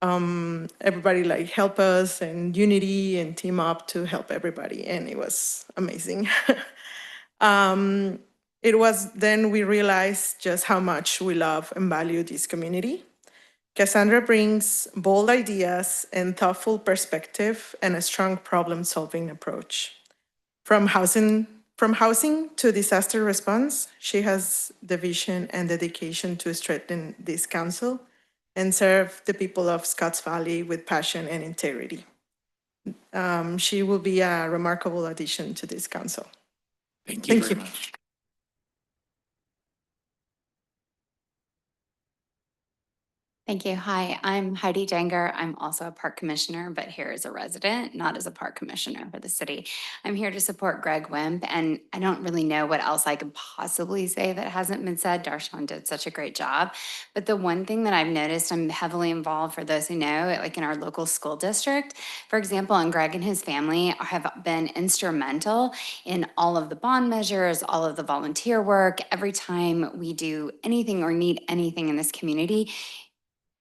[SPEAKER 23] everybody like help us and unity and team up to help everybody, and it was amazing. It was then we realized just how much we love and value this community. Cassandra brings bold ideas and thoughtful perspective and a strong problem-solving approach. From housing From housing to disaster response, she has the vision and dedication to strengthen this council and serve the people of Scotts Valley with passion and integrity. She will be a remarkable addition to this council.
[SPEAKER 1] Thank you
[SPEAKER 23] Thank
[SPEAKER 1] very
[SPEAKER 23] you.
[SPEAKER 1] much.
[SPEAKER 3] Thank you. Hi, I'm Heidi Jenger. I'm also a park commissioner, but here as a resident, not as a park commissioner for the city. I'm here to support Greg Wimp, and I don't really know what else I could possibly say that hasn't been said. Darshan did such a great job. But the one thing that I've noticed, I'm heavily involved, for those who know, like in our local school district, for example, and Greg and his family have been instrumental in all of the bond measures, all of the volunteer work. Every time we do anything or need anything in this community,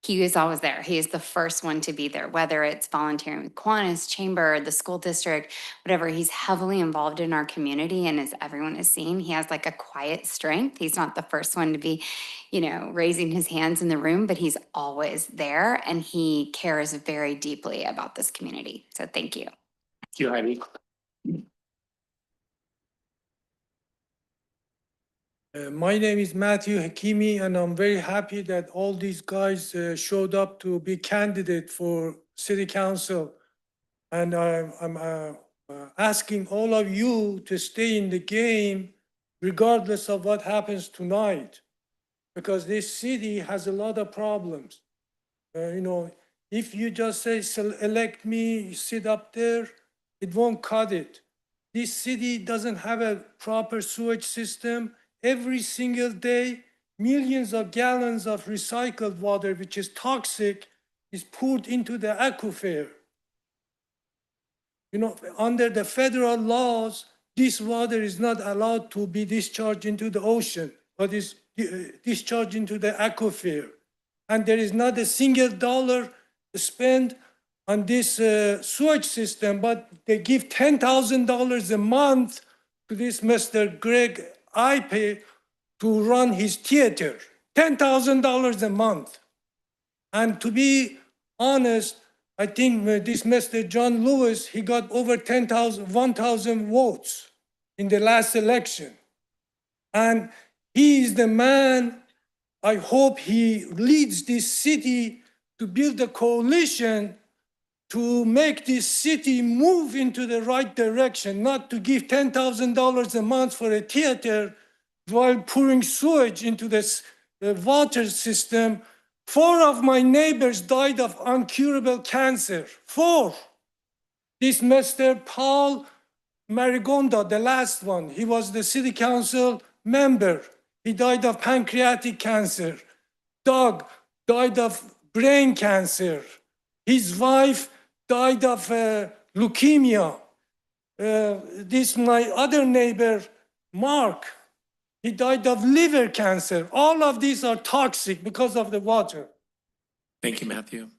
[SPEAKER 3] he is always there. He is the first one to be there, whether it's volunteering with Kiwanis, Chamber, the school district, whatever. He's heavily involved in our community. And as everyone has seen, he has like a quiet strength. He's not the first one to be, raising his hands in the room, but he's always there. And he cares very deeply about this community. So thank you.
[SPEAKER 1] Thank you, Heidi.
[SPEAKER 4] My name is Matthew Hakimi, and I'm very happy that all these guys showed up to be candidate for city council. And I'm asking all of you to stay in the game regardless of what happens tonight, because this city has a lot of problems. If you just say, elect me, sit up there, it won't cut it. This city doesn't have a proper sewage system. Every single day, millions of gallons of recycled water, which is toxic, is poured into the aquifer. Under the federal laws, this water is not allowed to be discharged into the ocean, but is discharged into the aquifer. And there is not a single dollar spent on this sewage system, but they give $10,000 a month to this Mr. Greg Ipe to run his theater, $10,000 a month. And to be honest, I think this Mr. John Lewis, he got over 1,000 votes in the last election. And he is the man, I hope he leads this city to build a coalition to make this city move into the right direction, not to give $10,000 a month for a theater while pouring sewage into this water system. 4 of my neighbors died of incurable cancer. 4. This Mr. Paul Marigonda, the last one, he was the city council member. He died of pancreatic cancer. Doug died of brain cancer. His wife died of leukemia. My other neighbor, Mark, he died of liver cancer. All of these are toxic because of the water.
[SPEAKER 1] Thank you, Matthew.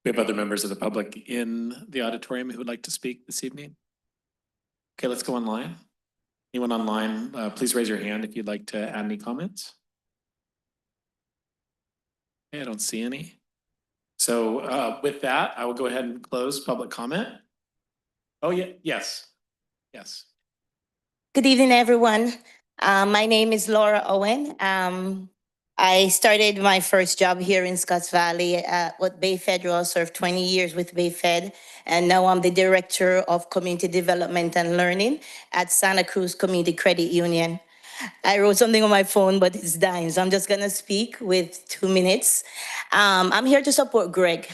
[SPEAKER 1] We have other members of the public in the auditorium who would like to speak this evening. Okay, let's go online. Anyone online, please raise your hand if you'd like to add any comments. Okay, I don't see any. So with that, I will go ahead and close public comment. Oh, yeah, yes.
[SPEAKER 5] Good evening, everyone. My name is Laura Owen. I started my first job here in Scotts Valley with Bay Federal, served 20 years with Bay Fed, and now I'm the Director of Community Development and Learning at Santa Cruz Community Credit Union. I wrote something on my phone, but it's dying, so I'm just gonna speak with 2 minutes. I'm here to support Greg.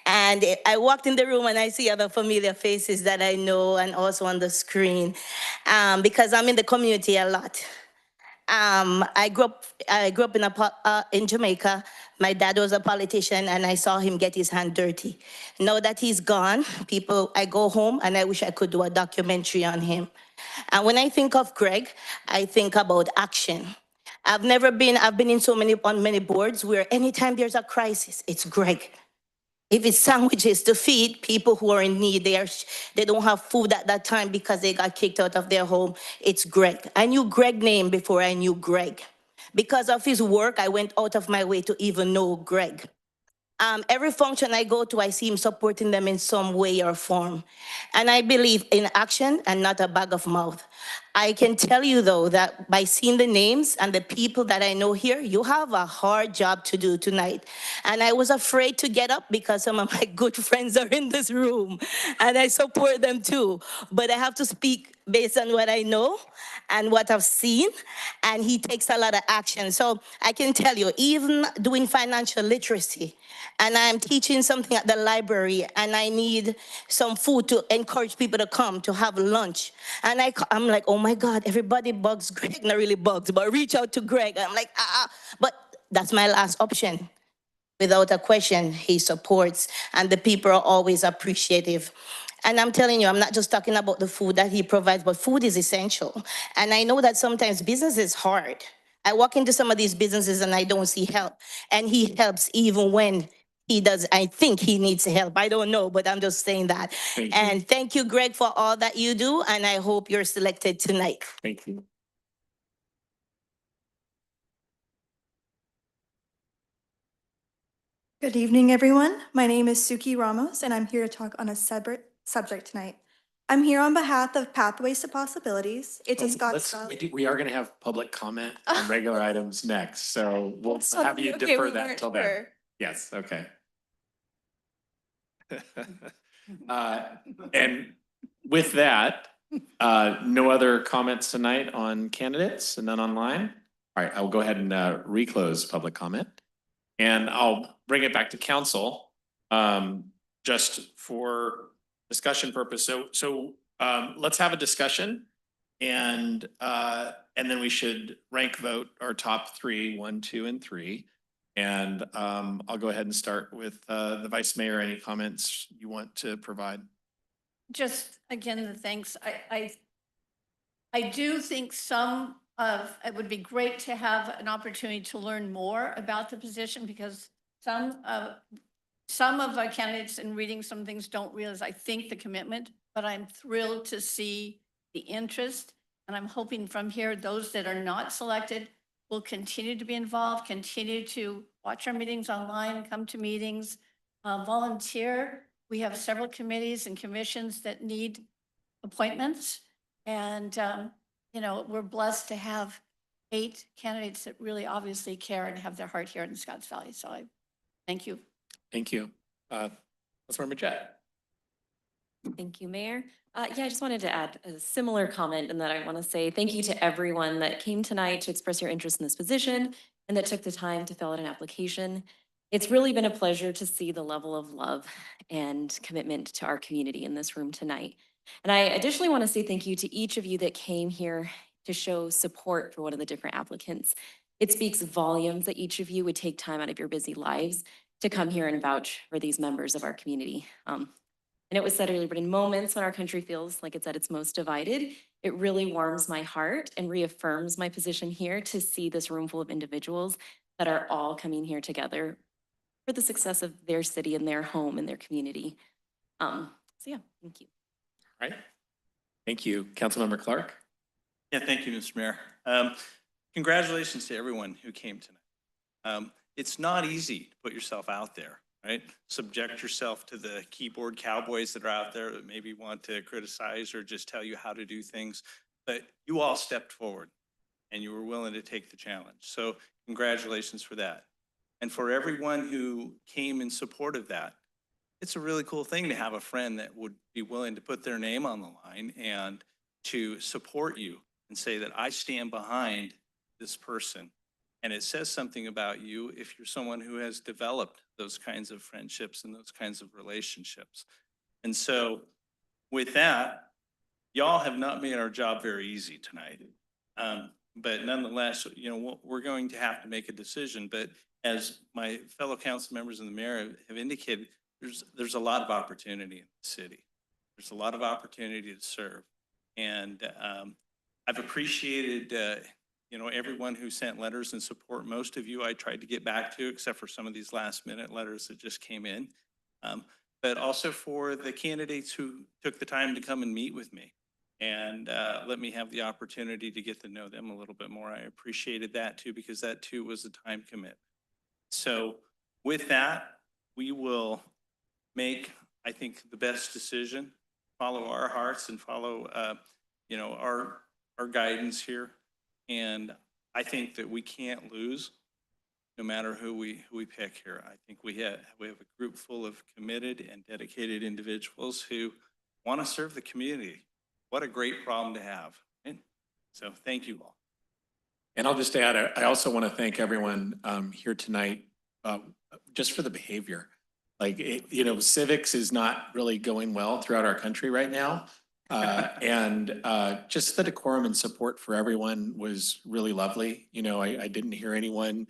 [SPEAKER 5] And I walked in the room and I see other familiar faces that I know and also on the screen because I'm in the community a lot. I grew up in Jamaica. My dad was a politician and I saw him get his hand dirty. Now that he's gone, I go home and I wish I could do a documentary on him. And when I think of Greg, I think about action. I've been in on many boards where anytime there's a crisis, it's Greg. If it's sandwiches to feed people who are in need, they don't have food at that time because they got kicked out of their home, it's Greg. I knew Greg's name before I knew Greg. Because of his work, I went out of my way to even know Greg. Every function I go to, I see him supporting them in some way or form. And I believe in action and not a bag of mouth. I can tell you though, that by seeing the names and the people that I know here, you have a hard job to do tonight. And I was afraid to get up because some of my good friends are in this room and I support them too. But I have to speak based on what I know and what I've seen, and he takes a lot of action. So I can tell you, even doing financial literacy, and I'm teaching something at the library, and I need some food to encourage people to come to have lunch. And I'm like, oh my God, everybody bugs Greg, not really bugs, but reach out to Greg. I'm like, but that's my last option. Without a question, he supports, and the people are always appreciative. And I'm telling you, I'm not just talking about the food that he provides, but food is essential. And I know that sometimes business is hard. I walk into some of these businesses and I don't see help. And he helps even when he does. I think he needs help. I don't know, but I'm just saying that. And thank you, Greg, for all that you do. And I hope you're selected tonight.
[SPEAKER 1] Thank you.
[SPEAKER 6] Good evening, everyone. My name is Suki Ramos, and I'm here to talk on a separate subject tonight. I'm here on behalf of Pathways to Possibilities. It's a Scottsdale.
[SPEAKER 1] We are going to have public comment on regular items next, so we'll
[SPEAKER 6] So
[SPEAKER 1] have you
[SPEAKER 6] okay,
[SPEAKER 1] defer
[SPEAKER 6] we
[SPEAKER 1] that
[SPEAKER 6] weren't
[SPEAKER 1] till then.
[SPEAKER 6] sure.
[SPEAKER 1] Yes, okay. And with that, no other comments tonight on candidates and none online? All right, I'll go ahead and reclose public comment. And I'll bring it back to council just for discussion purpose. So let's have a discussion and then we should rank vote our top 3, 1, 2, and 3. And I'll go ahead and start with the Vice Mayor. Any comments you want to provide?
[SPEAKER 7] Just again, the thanks. I do think it would be great to have an opportunity to learn more about the position, because some of our candidates in reading some things don't realize, I think, the commitment, but I'm thrilled to see the interest. And I'm hoping from here, those that are not selected will continue to be involved, continue to watch our meetings online, come to meetings, volunteer. We have several committees and commissions that need appointments. And, you know, we're blessed to have 8 candidates that really obviously care and have their heart here in Scotts Valley. So I thank you.
[SPEAKER 1] Thank you. Councilmember Jett.
[SPEAKER 8] Thank you, Mayor. Yeah, I just wanted to add a similar comment in that I want to say thank you to everyone that came tonight to express your interest in this position and that took the time to fill out an application. It's really been a pleasure to see the level of love and commitment to our community in this room tonight. And I additionally want to say thank you to each of you that came here to show support for one of the different applicants. It speaks volumes that each of you would take time out of your busy lives to come here and vouch for these members of our community. And it was said earlier, but in moments when our country feels like it's at its most divided, it really warms my heart and reaffirms my position here to see this room full of individuals that are all coming here together for the success of their city and their home and their community. So yeah, thank you.
[SPEAKER 1] All right. Thank you. Councilmember Clark.
[SPEAKER 24] Yeah, thank you, Mr. Mayor. Congratulations to everyone who came tonight. It's not easy to put yourself out there, right? Subject yourself to the keyboard cowboys that are out there that maybe want to criticize or just tell you how to do things. But you all stepped forward and you were willing to take the challenge. So congratulations for that. And for everyone who came in support of that, it's a really cool thing to have a friend that would be willing to put their name on the line and to support you and say that I stand behind this person. And it says something about you if you're someone who has developed those kinds of friendships and those kinds of relationships. And so with that, y'all have not made our job very easy tonight. But nonetheless, you know, we're going to have to make a decision. But as my fellow council members and the mayor have indicated, there's a lot of opportunity in the city. There's a lot of opportunity to serve. And I've appreciated you know, everyone who sent letters in support. Most of you I tried to get back to, except for some of these last minute letters that just came in. But also for the candidates who took the time to come and meet with me and let me have the opportunity to get to know them a little bit more. I appreciated that too, because that too was a time commitment. So with that, we will make, I think, the best decision, follow our hearts and follow, you know, our guidance here. And I think that we can't lose no matter who we pick here. I think we have a group full of committed and dedicated individuals who want to serve the community. What a great problem to have. And so thank you all.
[SPEAKER 1] And I'll just add, I also want to thank everyone here tonight just for the behavior. Like, you know, civics is not really going well throughout our country right now. And just the decorum and support for everyone was really lovely. You know, I didn't hear anyone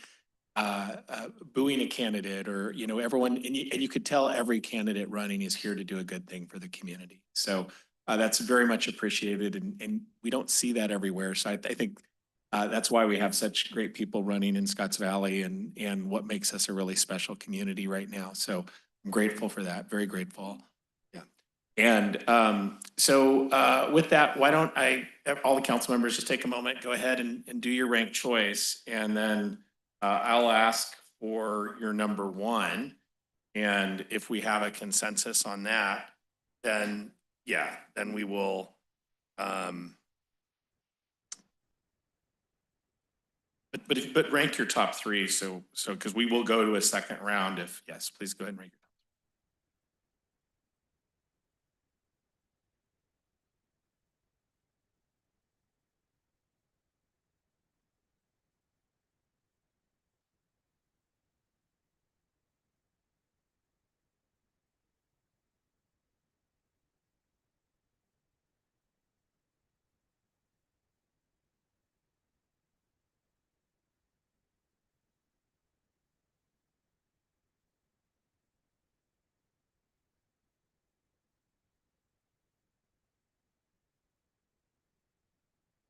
[SPEAKER 1] booing a candidate or, you know, everyone, and you could tell every candidate running is here to do a good thing for the community. So that's very much appreciated, and we don't see that everywhere. So I think that's why we have such great people running in Scotts Valley and what makes us a really special community right now. So I'm grateful for that, very grateful. Yeah. And so with that, why don't all the council members just take a moment, go ahead and do your ranked choice, and then I'll ask for your number one. And if we have a consensus on that, then yeah, then we will but rank your top three. So because we will go to a second round if yes, please go ahead and rank your top.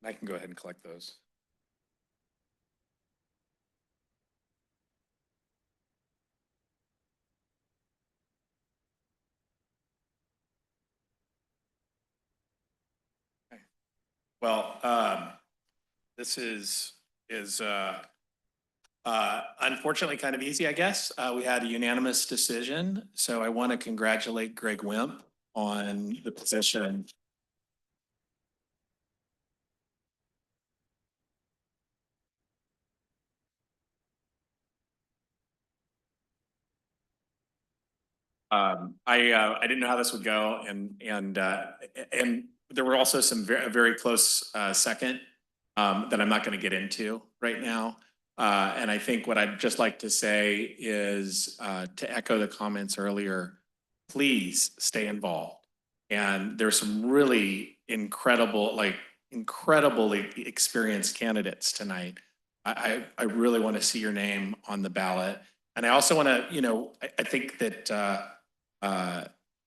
[SPEAKER 1] I can go ahead and collect those. Okay. Well, this is unfortunately kind of easy, I guess. We had a unanimous decision, so I want to congratulate Greg Wimp on the position. I didn't know how this would go, and there were also some very close second that I'm not going to get into right now. And I think what I'd just like to say is to echo the comments earlier, please stay involved. And there's some really incredibly experienced candidates tonight. I really want to see your name on the ballot. And I also want to, you know, I think that,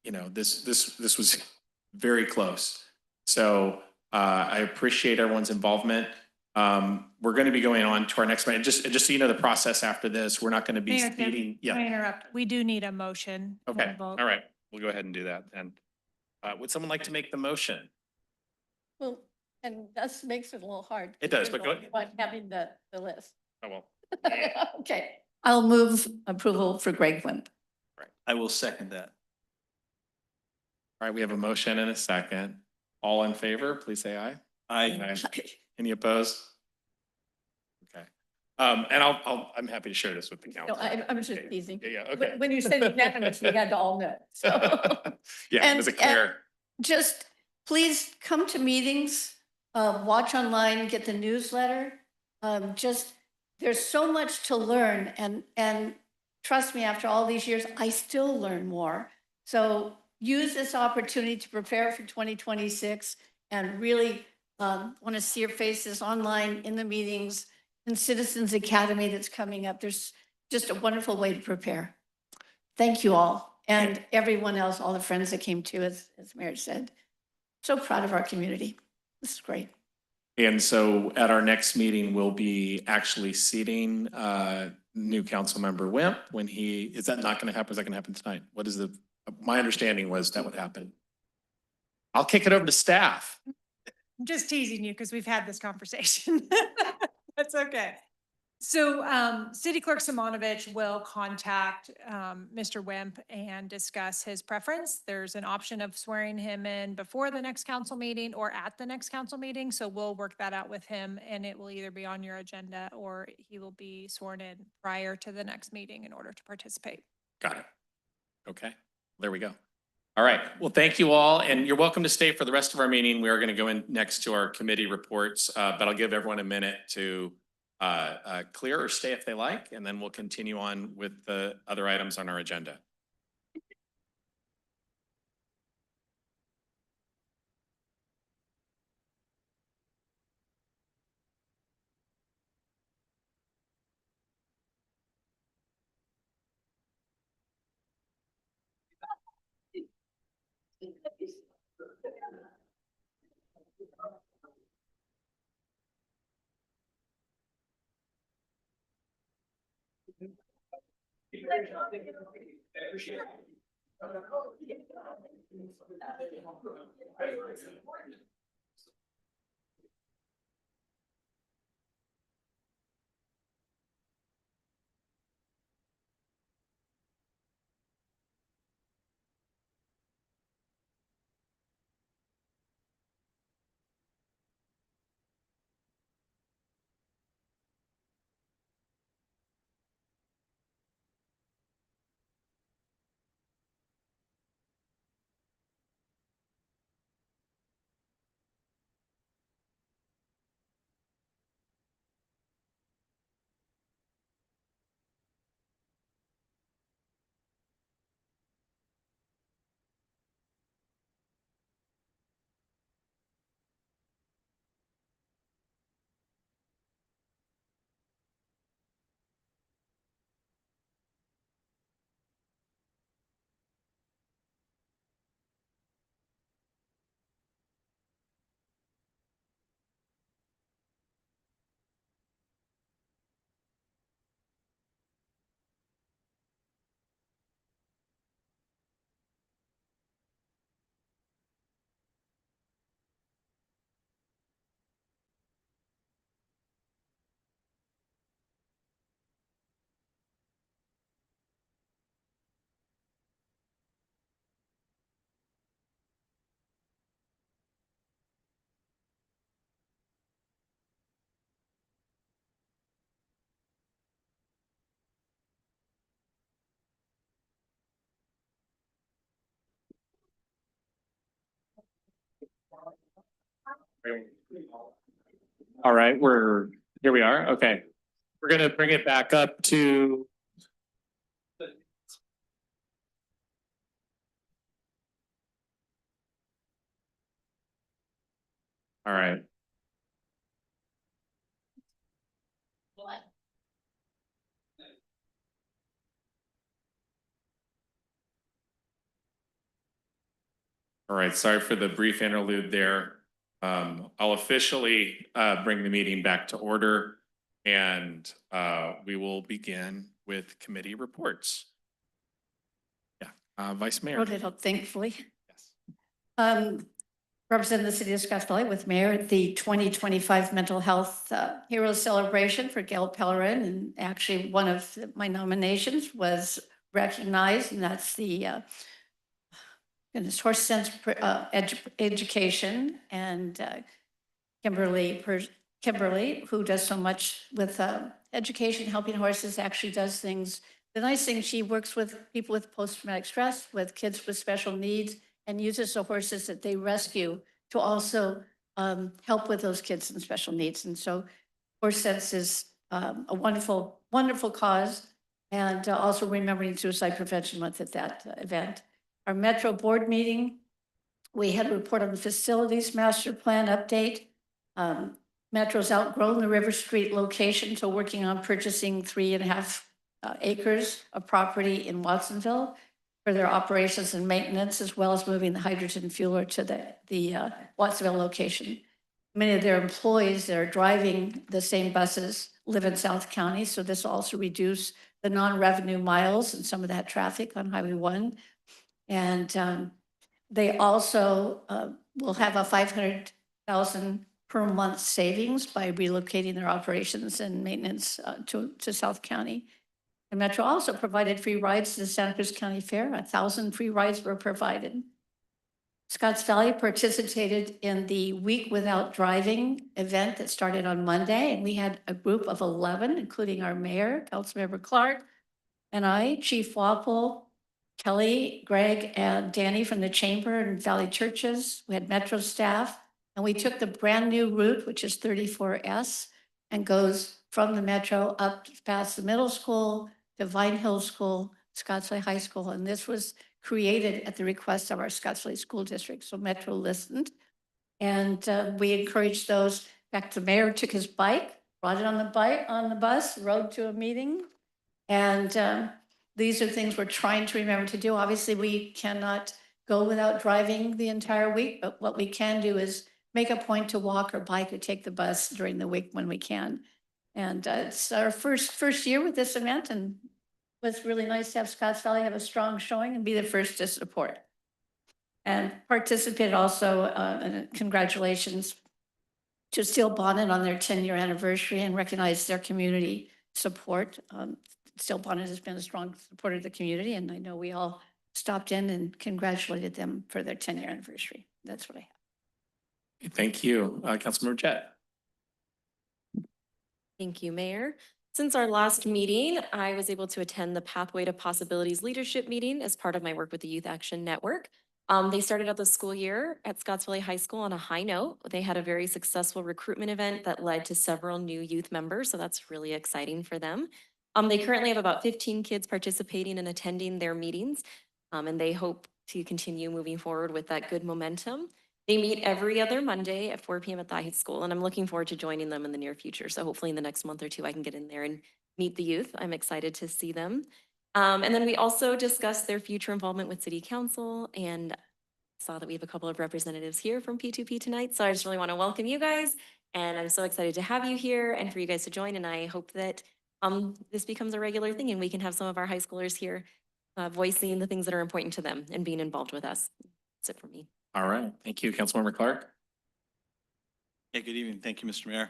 [SPEAKER 1] you know, this was very close. So I appreciate everyone's involvement. We're going to be going on to our next meeting. Just so you know, the process after this, we're not going to be
[SPEAKER 9] Mayor,
[SPEAKER 1] speeding.
[SPEAKER 9] can I interrupt? We do need a motion. for
[SPEAKER 1] Okay.
[SPEAKER 9] a vote.
[SPEAKER 1] All right. We'll go ahead and do that then. Would someone like to make the motion?
[SPEAKER 7] Well, and that makes it a little hard.
[SPEAKER 1] It does, but go ahead.
[SPEAKER 7] But having the list.
[SPEAKER 1] Oh, well.
[SPEAKER 7] Okay, I'll move approval for Greg Wimp.
[SPEAKER 24] I will second that.
[SPEAKER 1] All right. We have a motion and a second. All in favor, please say aye.
[SPEAKER 24] Aye.
[SPEAKER 1] Any opposed? Okay. And I'm happy to share this with the
[SPEAKER 7] No,
[SPEAKER 1] council.
[SPEAKER 7] I'm just teasing.
[SPEAKER 1] Yeah, okay.
[SPEAKER 7] When you said unanimous, we had to all know, so.
[SPEAKER 1] Yeah, it was a clear.
[SPEAKER 7] Just please come to meetings, watch online, get the newsletter. There's so much to learn, and trust me, after all these years, I still learn more. So use this opportunity to prepare for 2026 and really want to see your faces online in the meetings and Citizens Academy that's coming up. There's just a wonderful way to prepare. Thank you all, and everyone else, all the friends that came too, as Mayor said. So proud of our community. This is great.
[SPEAKER 1] And so at our next meeting, we'll be actually seating new council member Wimp when is that not going to happen? Is that going to happen tonight? What is my understanding was that would happen. I'll kick it over to staff.
[SPEAKER 9] I'm just teasing you because we've had this conversation. That's okay. So City Clerk Simonovich will contact Mr. Wimp and discuss his preference. There's an option of swearing him in before the next council meeting or at the next council meeting. So we'll work that out with him, and it will either be on your agenda or he will be sworn in prior to the next meeting in order to participate.
[SPEAKER 1] Got it. Okay, there we go. All right, well, thank you all, and you're welcome to stay for the rest of our meeting. We are going to go in next to our committee reports, but I'll give everyone a minute to clear or stay if they like, and then we'll continue on with the other items on our agenda. All right, here we are. Okay. We're going to bring it back up to all right. All right, sorry for the brief interlude there. I'll officially bring the meeting back to order, and we will begin with committee reports. Yeah, Vice Mayor.
[SPEAKER 7] Wrote it up thankfully. Represent the city of Scotts Valley with Mayor at the 2025 Mental Health Heroes Celebration for Gail Pellerin. And actually one of my nominations was recognized, and that's the Horse Sense Education, and Kimberly, who does so much with education, helping horses, actually does things. The nice thing, she works with people with post-traumatic stress, with kids with special needs, and uses the horses that they rescue to also help with those kids in special needs. And so Horse Sense is a wonderful, wonderful cause, and also remembering Suicide Prevention Month at that event. Our Metro Board meeting, we had a report on the facilities master plan update. Metro's outgrown the River Street location, so working on purchasing 3.5 acres of property in Watsonville for their operations and maintenance, as well as moving the hydrogen fueler to the Watsonville location. Many of their employees that are driving the same buses live in South County, so this will also reduce the non-revenue miles and some of that traffic on Highway 1. And they also will have a $500,000 per month savings by relocating their operations and maintenance to South County. And Metro also provided free rides to the Santa Cruz County Fair. 1,000 free rides were provided. Scotts Valley participated in the Week Without Driving event that started on Monday, and we had a group of 11, including our mayor, Councilmember Clark, and I, Chief Waffle, Kelly, Greg, and Danny from the Chamber and Valley Churches. We had Metro staff, and we took the brand-new route, which is 34S, and goes from the Metro up past the middle school to Vine Hill School, Scotts Valley High School, and this was created at the request of our Scotts Valley School District. So Metro listened, and we encouraged those. In fact, the mayor took his bike, brought it on the bus, rode to a meeting, and these are things we're trying to remember to do. Obviously, we cannot go without driving the entire week, but what we can do is make a point to walk or bike or take the bus during the week when we can. And it's our first year with this event, and it was really nice to have Scotts Valley have a strong showing and be the first to support. And participated also, and congratulations to Steel Bonnet on their 10-year anniversary and recognize their community support. Steel Bonnet has been a strong supporter of the community, and I know we all stopped in and congratulated them for their 10-year anniversary. That's what I have.
[SPEAKER 1] Thank you. Councilmember Jett.
[SPEAKER 8] Thank you, Mayor. Since our last meeting, I was able to attend the Pathway to Possibilities Leadership Meeting as part of my work with the Youth Action Network. They started out the school year at Scotts Valley High School on a high note. They had a very successful recruitment event that led to several new youth members, so that's really exciting for them. They currently have about 15 kids participating and attending their meetings, and they hope to continue moving forward with that good momentum. They meet every other Monday at 4 p.m. at the high school, and I'm looking forward to joining them in the near future. So hopefully in the next month or two, I can get in there and meet the youth. I'm excited to see them. And then we also discussed their future involvement with City Council, and saw that we have a couple of representatives here from P2P tonight. So I just really want to welcome you guys, and I'm so excited to have you here and for you guys to join. And I hope that this becomes a regular thing and we can have some of our high schoolers here voicing the things that are important to them and being involved with us. That's it for me.
[SPEAKER 1] All right. Thank you, Councilmember Clark.
[SPEAKER 24] Yeah, good evening. Thank you, Mr. Mayor.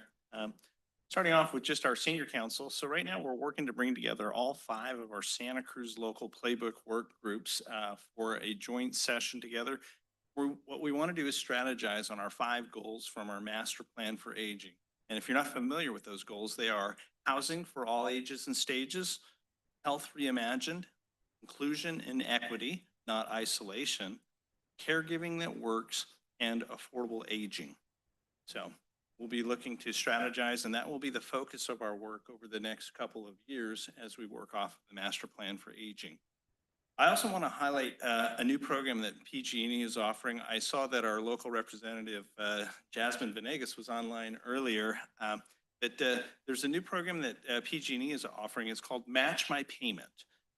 [SPEAKER 24] Starting off with just our senior council. So right now we're working to bring together all 5 of our Santa Cruz local playbook work groups for a joint session together. What we want to do is strategize on our 5 goals from our master plan for aging. And if you're not familiar with those goals, they are housing for all ages and stages, health reimagined, inclusion and equity, not isolation, caregiving that works, and affordable aging. So we'll be looking to strategize, and that will be the focus of our work over the next couple of years as we work off of the master plan for aging. I also want to highlight a new program that PG&E is offering. I saw that our local representative, Jasmine Venegas, was online earlier. There's a new program that PG&E is offering. It's called Match My Payment.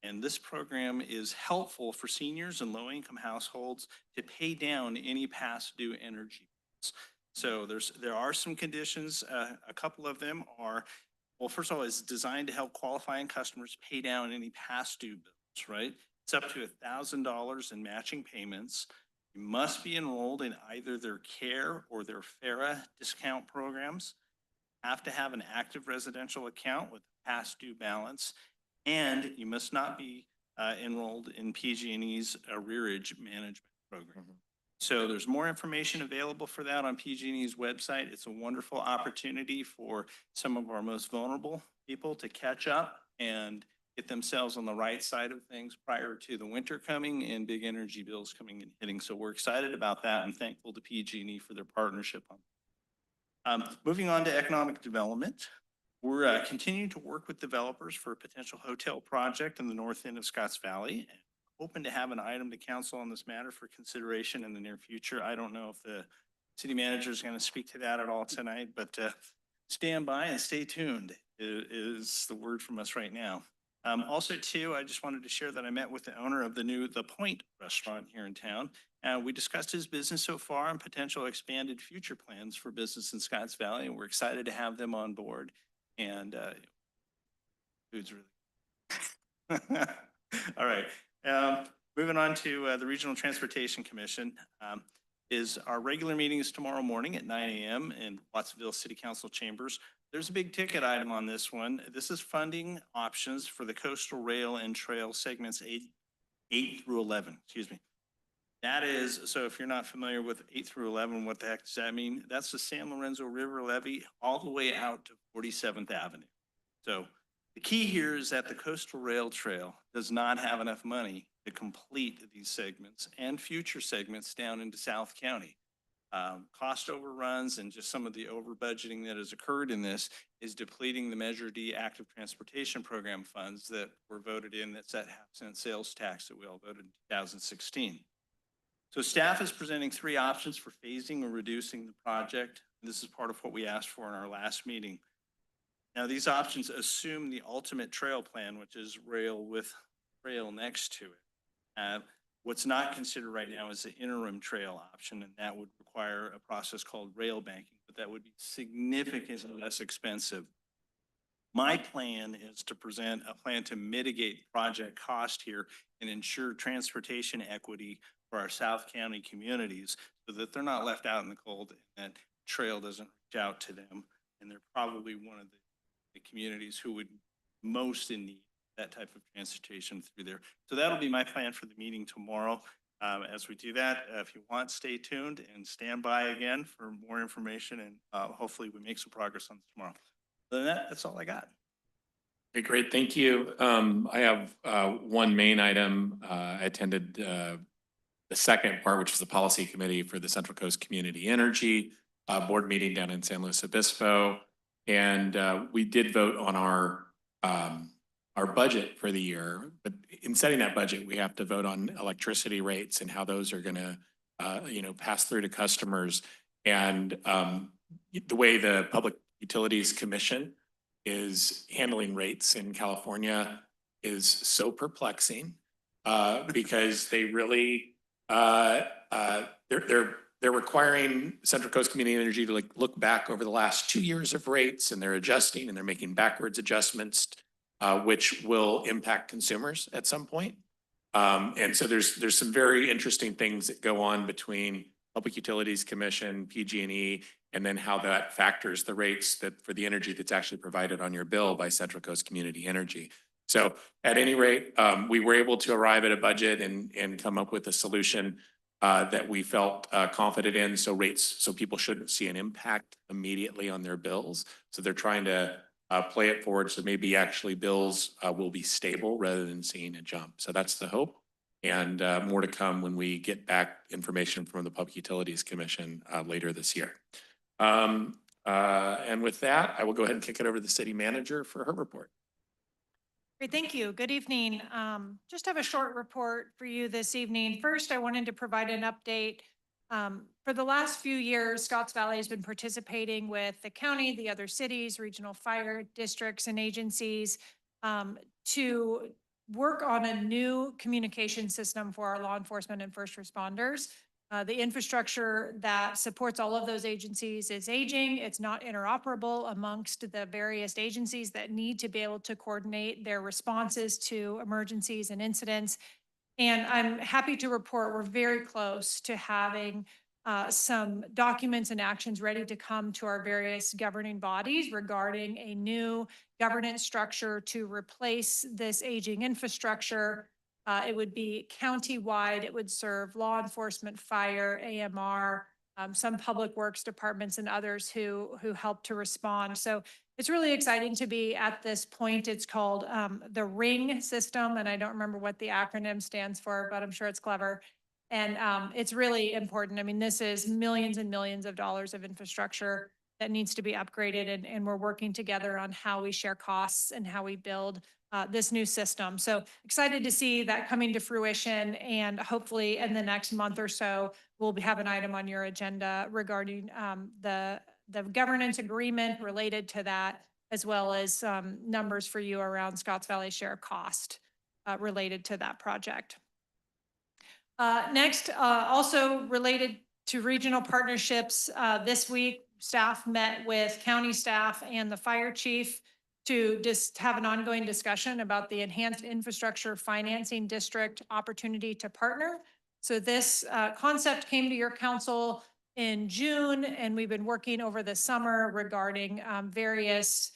[SPEAKER 24] And this program is helpful for seniors and low-income households to pay down any past due energy bills. So there are some conditions. A couple of them are, well, first of all, it's designed to help qualifying customers pay down any past due bills, right? It's up to $1,000 in matching payments. You must be enrolled in either their CARE or their FARA discount programs. Have to have an active residential account with past due balance, and you must not be enrolled in PG&E's arrearage management program. So there's more information available for that on PG&E's website. It's a wonderful opportunity for some of our most vulnerable people to catch up and get themselves on the right side of things prior to the winter coming and big energy bills coming and hitting. So we're excited about that and thankful to PG&E for their partnership on that. Moving on to economic development. We're continuing to work with developers for a potential hotel project in the north end of Scotts Valley. Hoping to have an item to council on this matter for consideration in the near future. I don't know if the city manager is going to speak to that at all tonight, but stand by and stay tuned is the word from us right now. Also, too, I just wanted to share that I met with the owner of the Point restaurant here in town. We discussed his business so far and potential expanded future plans for business in Scotts Valley, and we're excited to have them on board. And food's really all right. Moving on to the Regional Transportation Commission. is our regular meeting is tomorrow morning at 9 a.m. in Watsonville City Council chambers. There's a big ticket item on this one. This is funding options for the coastal rail and trail segments 8 through 11, excuse me. That is, so if you're not familiar with 8 through 11, what the heck does that mean? That's the San Lorenzo River levee all the way out to 47th Avenue. So the key here is that the Coastal Rail Trail does not have enough money to complete these segments and future segments down into South County. Cost overruns and just some of the over budgeting that has occurred in this is depleting the Measure D Active Transportation Program funds that were voted in. That's that half-cent sales tax that we all voted in 2016. So staff is presenting 3 options for phasing or reducing the project. This is part of what we asked for in our last meeting. Now, these options assume the ultimate trail plan, which is rail with rail next to it. What's not considered right now is the interim trail option, and that would require a process called rail banking, but that would be significantly less expensive. My plan is to present a plan to mitigate project cost here and ensure transportation equity for our South County communities so that they're not left out in the cold and that trail doesn't reach out to them. And they're probably one of the communities who would most in need that type of transportation through there. So that'll be my plan for the meeting tomorrow. As we do that, if you want, stay tuned and stand by again for more information, and hopefully we make some progress on this tomorrow. Other than that, that's all I got.
[SPEAKER 1] Okay, great. Thank you. I have one main item. I attended the second part, which is the policy committee for the Central Coast Community Energy board meeting down in San Luis Obispo. And we did vote on our budget for the year, but in setting that budget, we have to vote on electricity rates and how those are going to, pass through to customers. And the way the Public Utilities Commission is handling rates in California is so perplexing because they really they're requiring Central Coast Community Energy to look back over the last 2 years of rates, and they're adjusting and they're making backwards adjustments, which will impact consumers at some point. And so there's some very interesting things that go on between Public Utilities Commission, PG&E, and then how that factors the rates that for the energy that's actually provided on your bill by Central Coast Community Energy. So at any rate, we were able to arrive at a budget and come up with a solution that we felt confident in. So people shouldn't see an impact immediately on their bills. So they're trying to play it forward. So maybe actually bills will be stable rather than seeing a jump. So that's the hope. And more to come when we get back information from the Public Utilities Commission later this year. And with that, I will go ahead and kick it over to the city manager for her report.
[SPEAKER 9] Great, thank you. Good evening. Just have a short report for you this evening. First, I wanted to provide an update. For the last few years, Scotts Valley has been participating with the county, the other cities, regional fire districts, and agencies to work on a new communication system for our law enforcement and first responders. The infrastructure that supports all of those agencies is aging. It's not interoperable amongst the various agencies that need to be able to coordinate their responses to emergencies and incidents. And I'm happy to report we're very close to having some documents and actions ready to come to our various governing bodies regarding a new governance structure to replace this aging infrastructure. It would be county-wide. It would serve law enforcement, fire, AMR, some public works departments and others who help to respond. So it's really exciting to be at this point. It's called the RING system, and I don't remember what the acronym stands for, but I'm sure it's clever. And it's really important. I mean, this is millions and millions of dollars of infrastructure that needs to be upgraded, and we're working together on how we share costs and how we build this new system. So excited to see that coming to fruition, and hopefully in the next month or so, we'll have an item on your agenda regarding the governance agreement related to that, as well as numbers for you around Scotts Valley share cost related to that project. Next, also related to regional partnerships, this week, staff met with county staff and the fire chief to just have an ongoing discussion about the Enhanced Infrastructure Financing District opportunity to partner. So this concept came to your council in June, and we've been working over the summer regarding various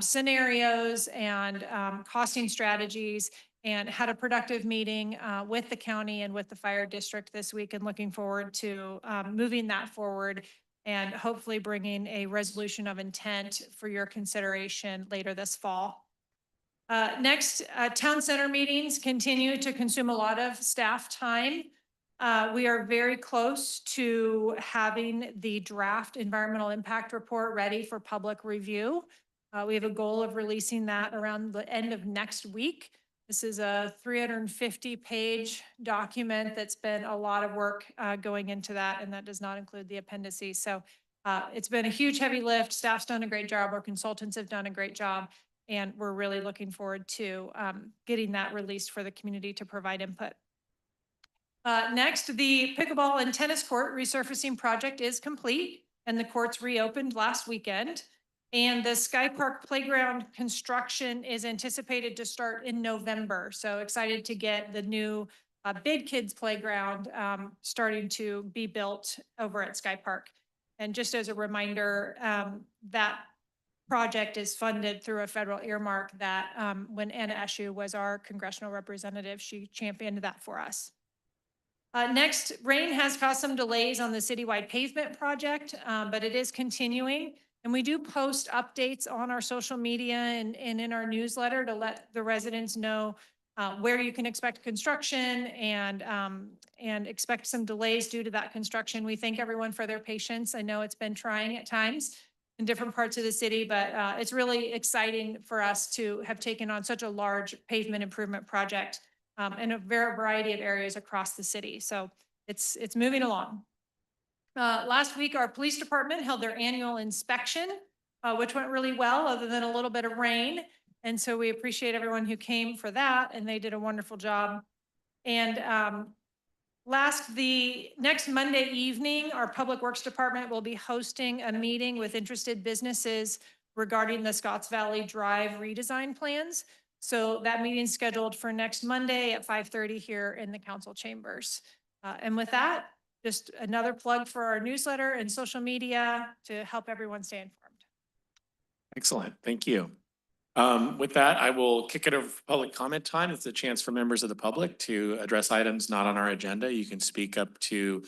[SPEAKER 9] scenarios and costing strategies, and had a productive meeting with the county and with the fire district this week, and looking forward to moving that forward and hopefully bringing a resolution of intent for your consideration later this fall. Next, town center meetings continue to consume a lot of staff time. We are very close to having the draft environmental impact report ready for public review. We have a goal of releasing that around the end of next week. This is a 350-page document that's been a lot of work going into that, and that does not include the appendices. So it's been a huge heavy lift. Staff's done a great job. Our consultants have done a great job, and we're really looking forward to getting that released for the community to provide input. Next, the pickleball and tennis court resurfacing project is complete, and the courts reopened last weekend. And the Sky Park Playground construction is anticipated to start in November. So excited to get the new Big Kids Playground starting to be built over at Sky Park. And just as a reminder, that project is funded through a federal earmark that when Anna Eshoo was our congressional representative, she championed that for us. Next, rain has caused some delays on the citywide pavement project, but it is continuing. And we do post updates on our social media and in our newsletter to let the residents know where you can expect construction and expect some delays due to that construction. We thank everyone for their patience. I know it's been trying at times in different parts of the city, but it's really exciting for us to have taken on such a large pavement improvement project in a variety of areas across the city. So it's moving along. Last week, our police department held their annual inspection, which went really well, other than a little bit of rain. And so we appreciate everyone who came for that, and they did a wonderful job. And the next Monday evening, our Public Works Department will be hosting a meeting with interested businesses regarding the Scotts Valley Drive redesign plans. So that meeting's scheduled for next Monday at 5:30 here in the council chambers. And with that, just another plug for our newsletter and social media to help everyone stay informed.
[SPEAKER 1] Excellent. Thank you. With that, I will kick it over for public comment time. It's a chance for members of the public to address items not on our agenda. You can speak up to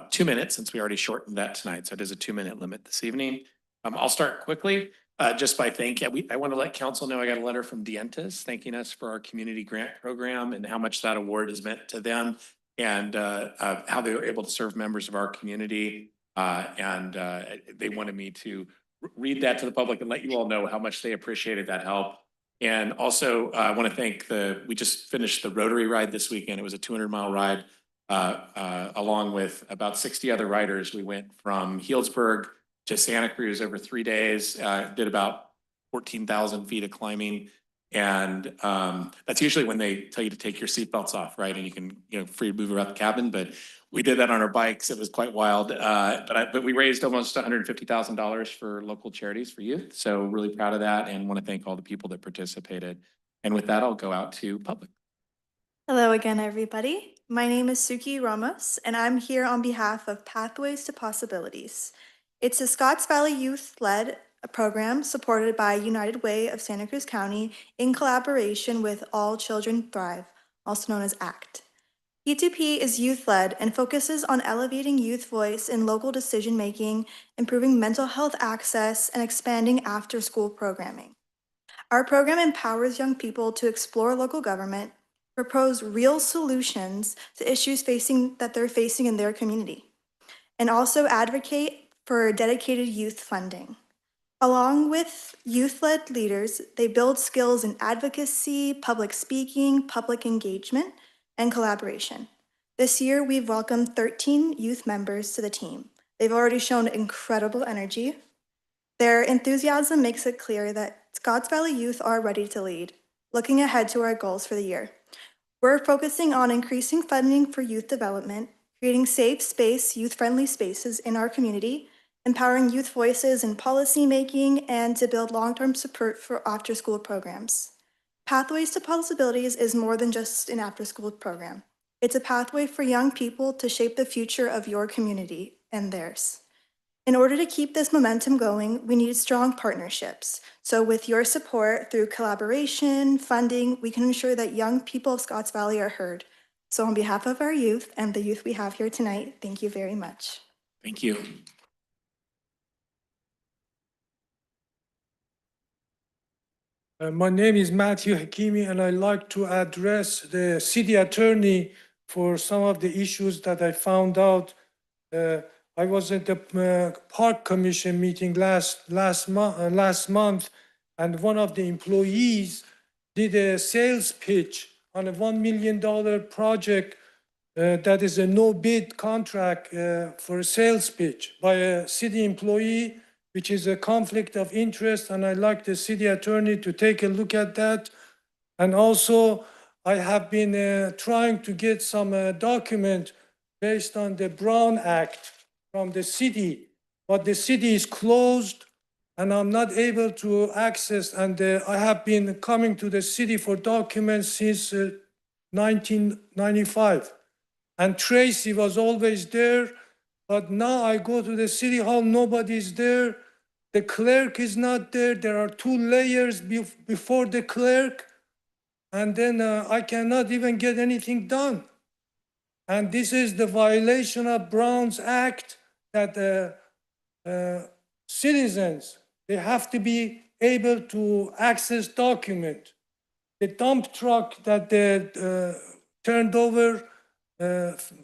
[SPEAKER 1] 2 minutes, since we already shortened that tonight. So it is a 2-minute limit this evening. I'll start quickly just by thanking. I want to let council know I got a letter from Dientis thanking us for our community grant program and how much that award has meant to them, and how they were able to serve members of our community. They wanted me to read that to the public and let you all know how much they appreciated that help. And also, I want to thank we just finished the Rotary ride this weekend. It was a 200-mile ride along with about 60 other riders. We went from Healdsburg to Santa Cruz over 3 days, did about 14,000 feet of climbing. And that's usually when they tell you to take your seatbelts off, right? And you can, free to move around the cabin. But we did that on our bikes. It was quite wild. But we raised almost $150,000 for local charities for youth. So really proud of that, and want to thank all the people that participated. And with that, I'll go out to public.
[SPEAKER 6] Hello again, everybody. My name is Suki Ramos, and I'm here on behalf of Pathways to Possibilities. It's a Scotts Valley youth-led program supported by United Way of Santa Cruz County in collaboration with All Children Thrive, also known as ACT. P2P is youth-led and focuses on elevating youth voice in local decision-making, improving mental health access, and expanding after-school programming. Our program empowers young people to explore local government, propose real solutions to issues that they're facing in their community, and also advocate for dedicated youth funding. Along with youth-led leaders, they build skills in advocacy, public speaking, public engagement, and collaboration. This year, we've welcomed 13 youth members to the team. They've already shown incredible energy. Their enthusiasm makes it clear that Scotts Valley youth are ready to lead. Looking ahead to our goals for the year, we're focusing on increasing funding for youth development, creating safe space, youth-friendly spaces in our community, empowering youth voices in policy making, and to build long-term support for after-school programs. Pathways to Possibilities is more than just an after-school program. It's a pathway for young people to shape the future of your community and theirs. In order to keep this momentum going, we need strong partnerships. So with your support through collaboration, funding, we can ensure that young people of Scotts Valley are heard. So on behalf of our youth and the youth we have here tonight, thank you very much.
[SPEAKER 1] Thank you.
[SPEAKER 4] My name is Matthew Hakimi, and I'd like to address the city attorney for some of the issues that I found out. I was at the Park Commission meeting last month, and one of the employees did a sales pitch on a $1 million project that is a no-bid contract for a sales pitch by a city employee, which is a conflict of interest, and I'd like the city attorney to take a look at that. And also, I have been trying to get some document based on the Brown Act from the city, but the city is closed and I'm not able to access, and I have been coming to the city for documents since 1995. And Tracy was always there, but now I go to the city hall, nobody's there. The clerk is not there. There are 2 layers before the clerk, and then I cannot even get anything done. And this is the violation of Brown's Act, that citizens, they have to be able to access document. The dump truck that they turned over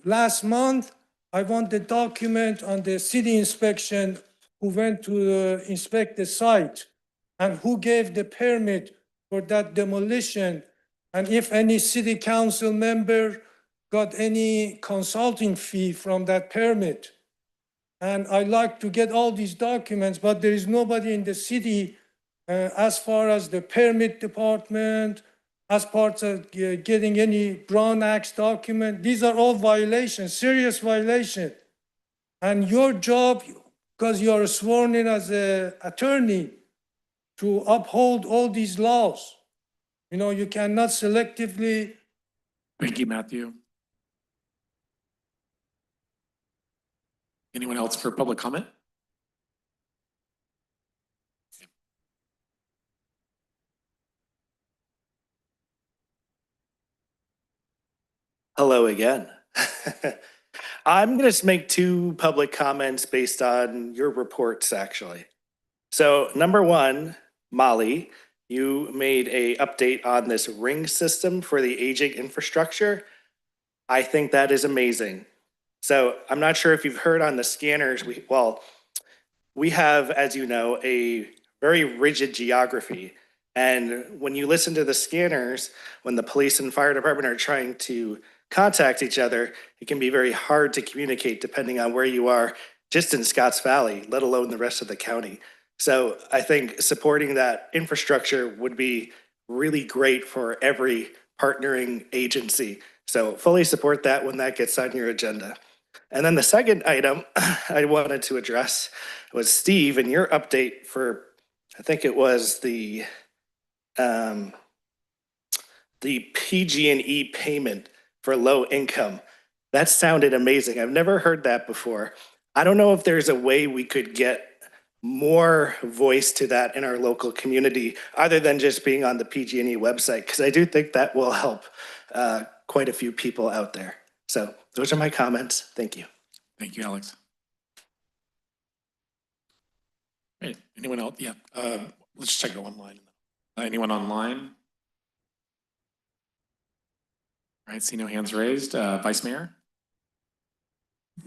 [SPEAKER 4] last month, I want the document on the city inspection, who went to inspect the site and who gave the permit for that demolition, and if any city council member got any consulting fee from that permit. And I like to get all these documents, but there is nobody in the city as far as the permit department, as part of getting any Brown Act document. These are all violations, serious violation. And your job, because you are sworn in as an attorney, to uphold all these laws. You know, you cannot selectively.
[SPEAKER 1] Thank you, Matthew. Anyone else for public comment?
[SPEAKER 10] Hello again. I'm going to make 2 public comments based on your reports, actually. So number 1, Molly, you made a update on this ring system for the aging infrastructure. I think that is amazing. So I'm not sure if you've heard on the scanners, we have, as you know, a very rigid geography. And when you listen to the scanners, when the police and fire department are trying to contact each other, it can be very hard to communicate depending on where you are just in Scotts Valley, let alone the rest of the county. So I think supporting that infrastructure would be really great for every partnering agency. So fully support that when that gets on your agenda. And then the second item I wanted to address was Steve, and your update for, I think it was the PG&E payment for low income. That sounded amazing. I've never heard that before. I don't know if there's a way we could get more voice to that in our local community other than just being on the PG&E website, because I do think that will help quite a few people out there. So those are my comments. Thank you.
[SPEAKER 1] Thank you, Alex. Great. Anyone else? Yeah. Let's check it online. Anyone online? All right, see no hands raised. Vice Mayor?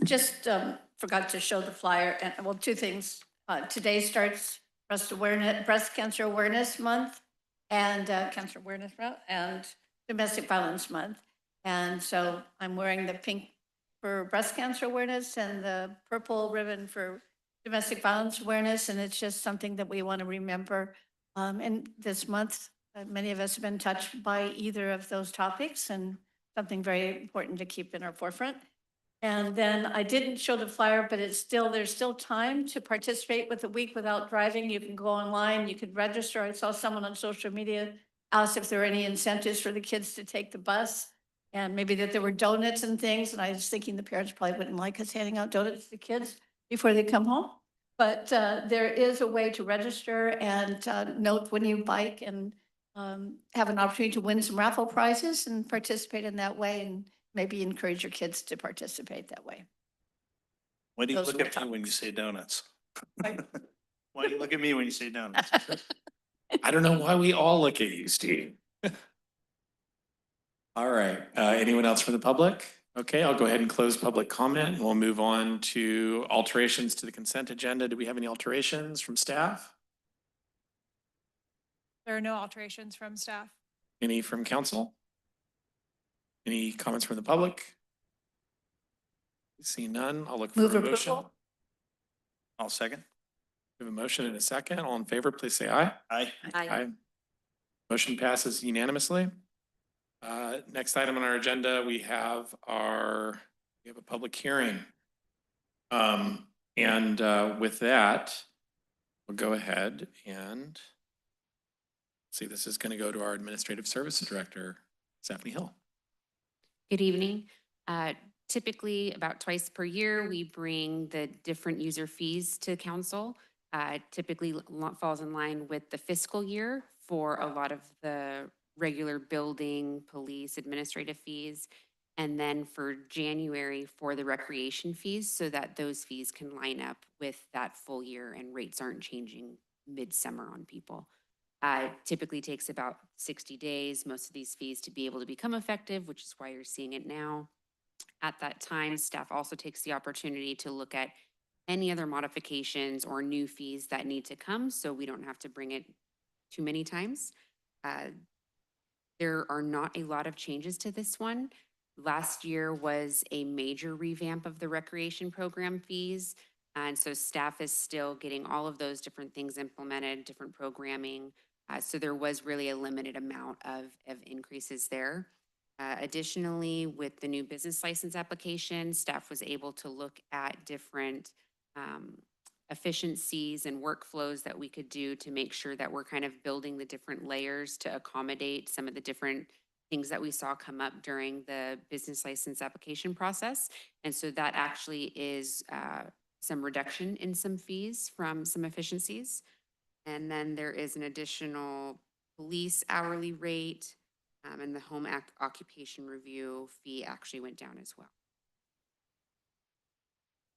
[SPEAKER 7] Just forgot to show the flyer, and well, 2 things. Today starts Breast Cancer Awareness Month and Cancer Awareness Month and Domestic Violence Month. And so I'm wearing the pink for breast cancer awareness and the purple ribbon for domestic violence awareness. And it's just something that we want to remember. And this month, many of us have been touched by either of those topics, and something very important to keep in our forefront. And then I didn't show the flyer, but there's still time to participate with the Week Without Driving. You can go online, you can register. I saw someone on social media asked if there are any incentives for the kids to take the bus. And maybe that there were donuts and things, and I was thinking the parents probably wouldn't like us handing out donuts to kids before they come home. But there is a way to register and note when you bike and have an opportunity to win some raffle prizes and participate in that way, and maybe encourage your kids to participate that way.
[SPEAKER 24] Why do you
[SPEAKER 7] Those
[SPEAKER 24] look
[SPEAKER 7] were
[SPEAKER 24] at me when you
[SPEAKER 7] topics.
[SPEAKER 24] say donuts?
[SPEAKER 7] Right.
[SPEAKER 24] Why do you look at me when you say donuts?
[SPEAKER 1] I don't know why we all look at you, Steve. All right, anyone else from the public? Okay, I'll go ahead and close public comment. We'll move on to alterations to the consent agenda. Do we have any alterations from staff?
[SPEAKER 9] There are no alterations from staff.
[SPEAKER 1] Any from council? Any comments from the public? See none, I'll look for
[SPEAKER 7] Move
[SPEAKER 1] a motion.
[SPEAKER 7] approval.
[SPEAKER 24] I'll second.
[SPEAKER 1] We have a motion and a second. All in favor, please say aye.
[SPEAKER 24] Aye.
[SPEAKER 1] Aye. Motion passes unanimously. Next item on our agenda, we have a public hearing. With that, we'll go ahead and see, this is going to go to our Administrative Services Director, Stephanie Hill.
[SPEAKER 3] Good evening. Typically, about twice per year, we bring the different user fees to council. Typically falls in line with the fiscal year for a lot of the regular building, police, administrative fees. And then for January for the recreation fees, so that those fees can line up with that full year and rates aren't changing midsummer on people. Typically takes about 60 days, most of these fees to be able to become effective, which is why you're seeing it now. At that time, staff also takes the opportunity to look at any other modifications or new fees that need to come, so we don't have to bring it too many times. There are not a lot of changes to this one. Last year was a major revamp of the recreation program fees. And so staff is still getting all of those different things implemented, different programming. So there was really a limited amount of increases there. Additionally, with the new business license application, staff was able to look at different efficiencies and workflows that we could do to make sure that we're kind of building the different layers to accommodate some of the different things that we saw come up during the business license application process. And so that actually is some reduction in some fees from some efficiencies. And then there is an additional police hourly rate, and the home occupation review fee actually went down as well.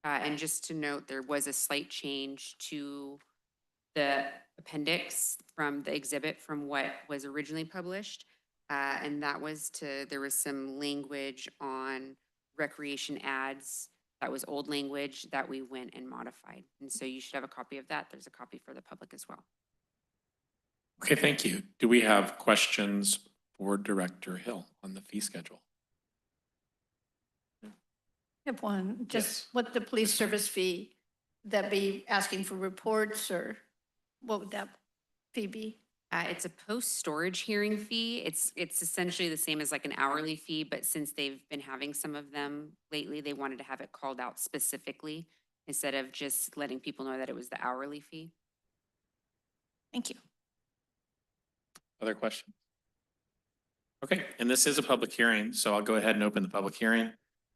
[SPEAKER 3] And just to note, there was a slight change to the appendix from the exhibit from what was originally published. And that was there was some language on recreation ads that was old language that we went and modified. And so you should have a copy of that. There's a copy for the public as well.
[SPEAKER 1] Okay, thank you. Do we have questions for Director Hill on the fee schedule?
[SPEAKER 7] I have one, just what the police service fee, that be asking for reports, or what would that fee be?
[SPEAKER 3] It's a post-storage hearing fee. It's essentially the same as like an hourly fee, but since they've been having some of them lately, they wanted to have it called out specifically instead of just letting people know that it was the hourly fee.
[SPEAKER 7] Thank you.
[SPEAKER 1] Other questions? Okay, and this is a public hearing, so I'll go ahead and open the public hearing.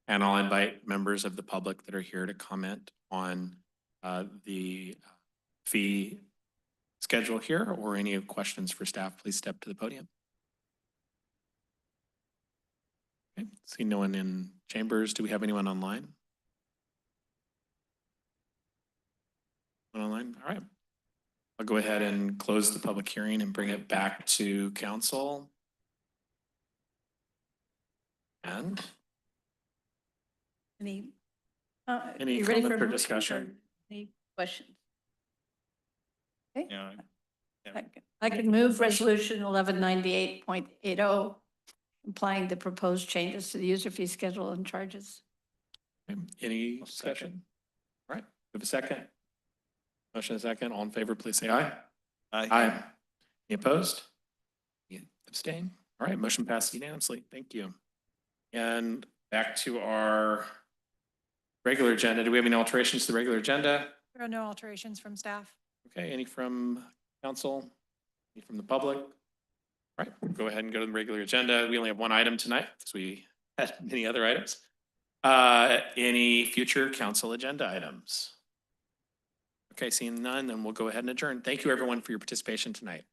[SPEAKER 1] And I'll invite members of the public that are here to comment on the fee schedule here, or any questions for staff, please step to the podium. Okay, see no one in chambers. Do we have anyone online? Online, all right. I'll go ahead and close the public hearing and bring it back to council. And
[SPEAKER 7] Any
[SPEAKER 1] any
[SPEAKER 7] you ready
[SPEAKER 1] comment
[SPEAKER 7] for
[SPEAKER 1] or
[SPEAKER 7] a motion,
[SPEAKER 1] discussion?
[SPEAKER 7] or any questions? Okay.
[SPEAKER 24] Yeah.
[SPEAKER 7] I can move resolution 1198.80, applying the proposed changes to the user fee schedule and charges.
[SPEAKER 1] Okay, any discussion? All right, we have a second. Motion and a second. All in favor, please say aye.
[SPEAKER 24] Aye.
[SPEAKER 1] Aye. Any opposed? You abstain? All right, motion passed unanimously. Thank you. And back to our regular agenda. Do we have any alterations to the regular agenda?
[SPEAKER 9] There are no alterations from staff.
[SPEAKER 1] Okay, any from council? Any from the public? All right, we'll go ahead and go to the regular agenda. We only have one item tonight because we Any other items? Any future council agenda items? Okay, seeing none, then we'll go ahead and adjourn. Thank you, everyone, for your participation tonight.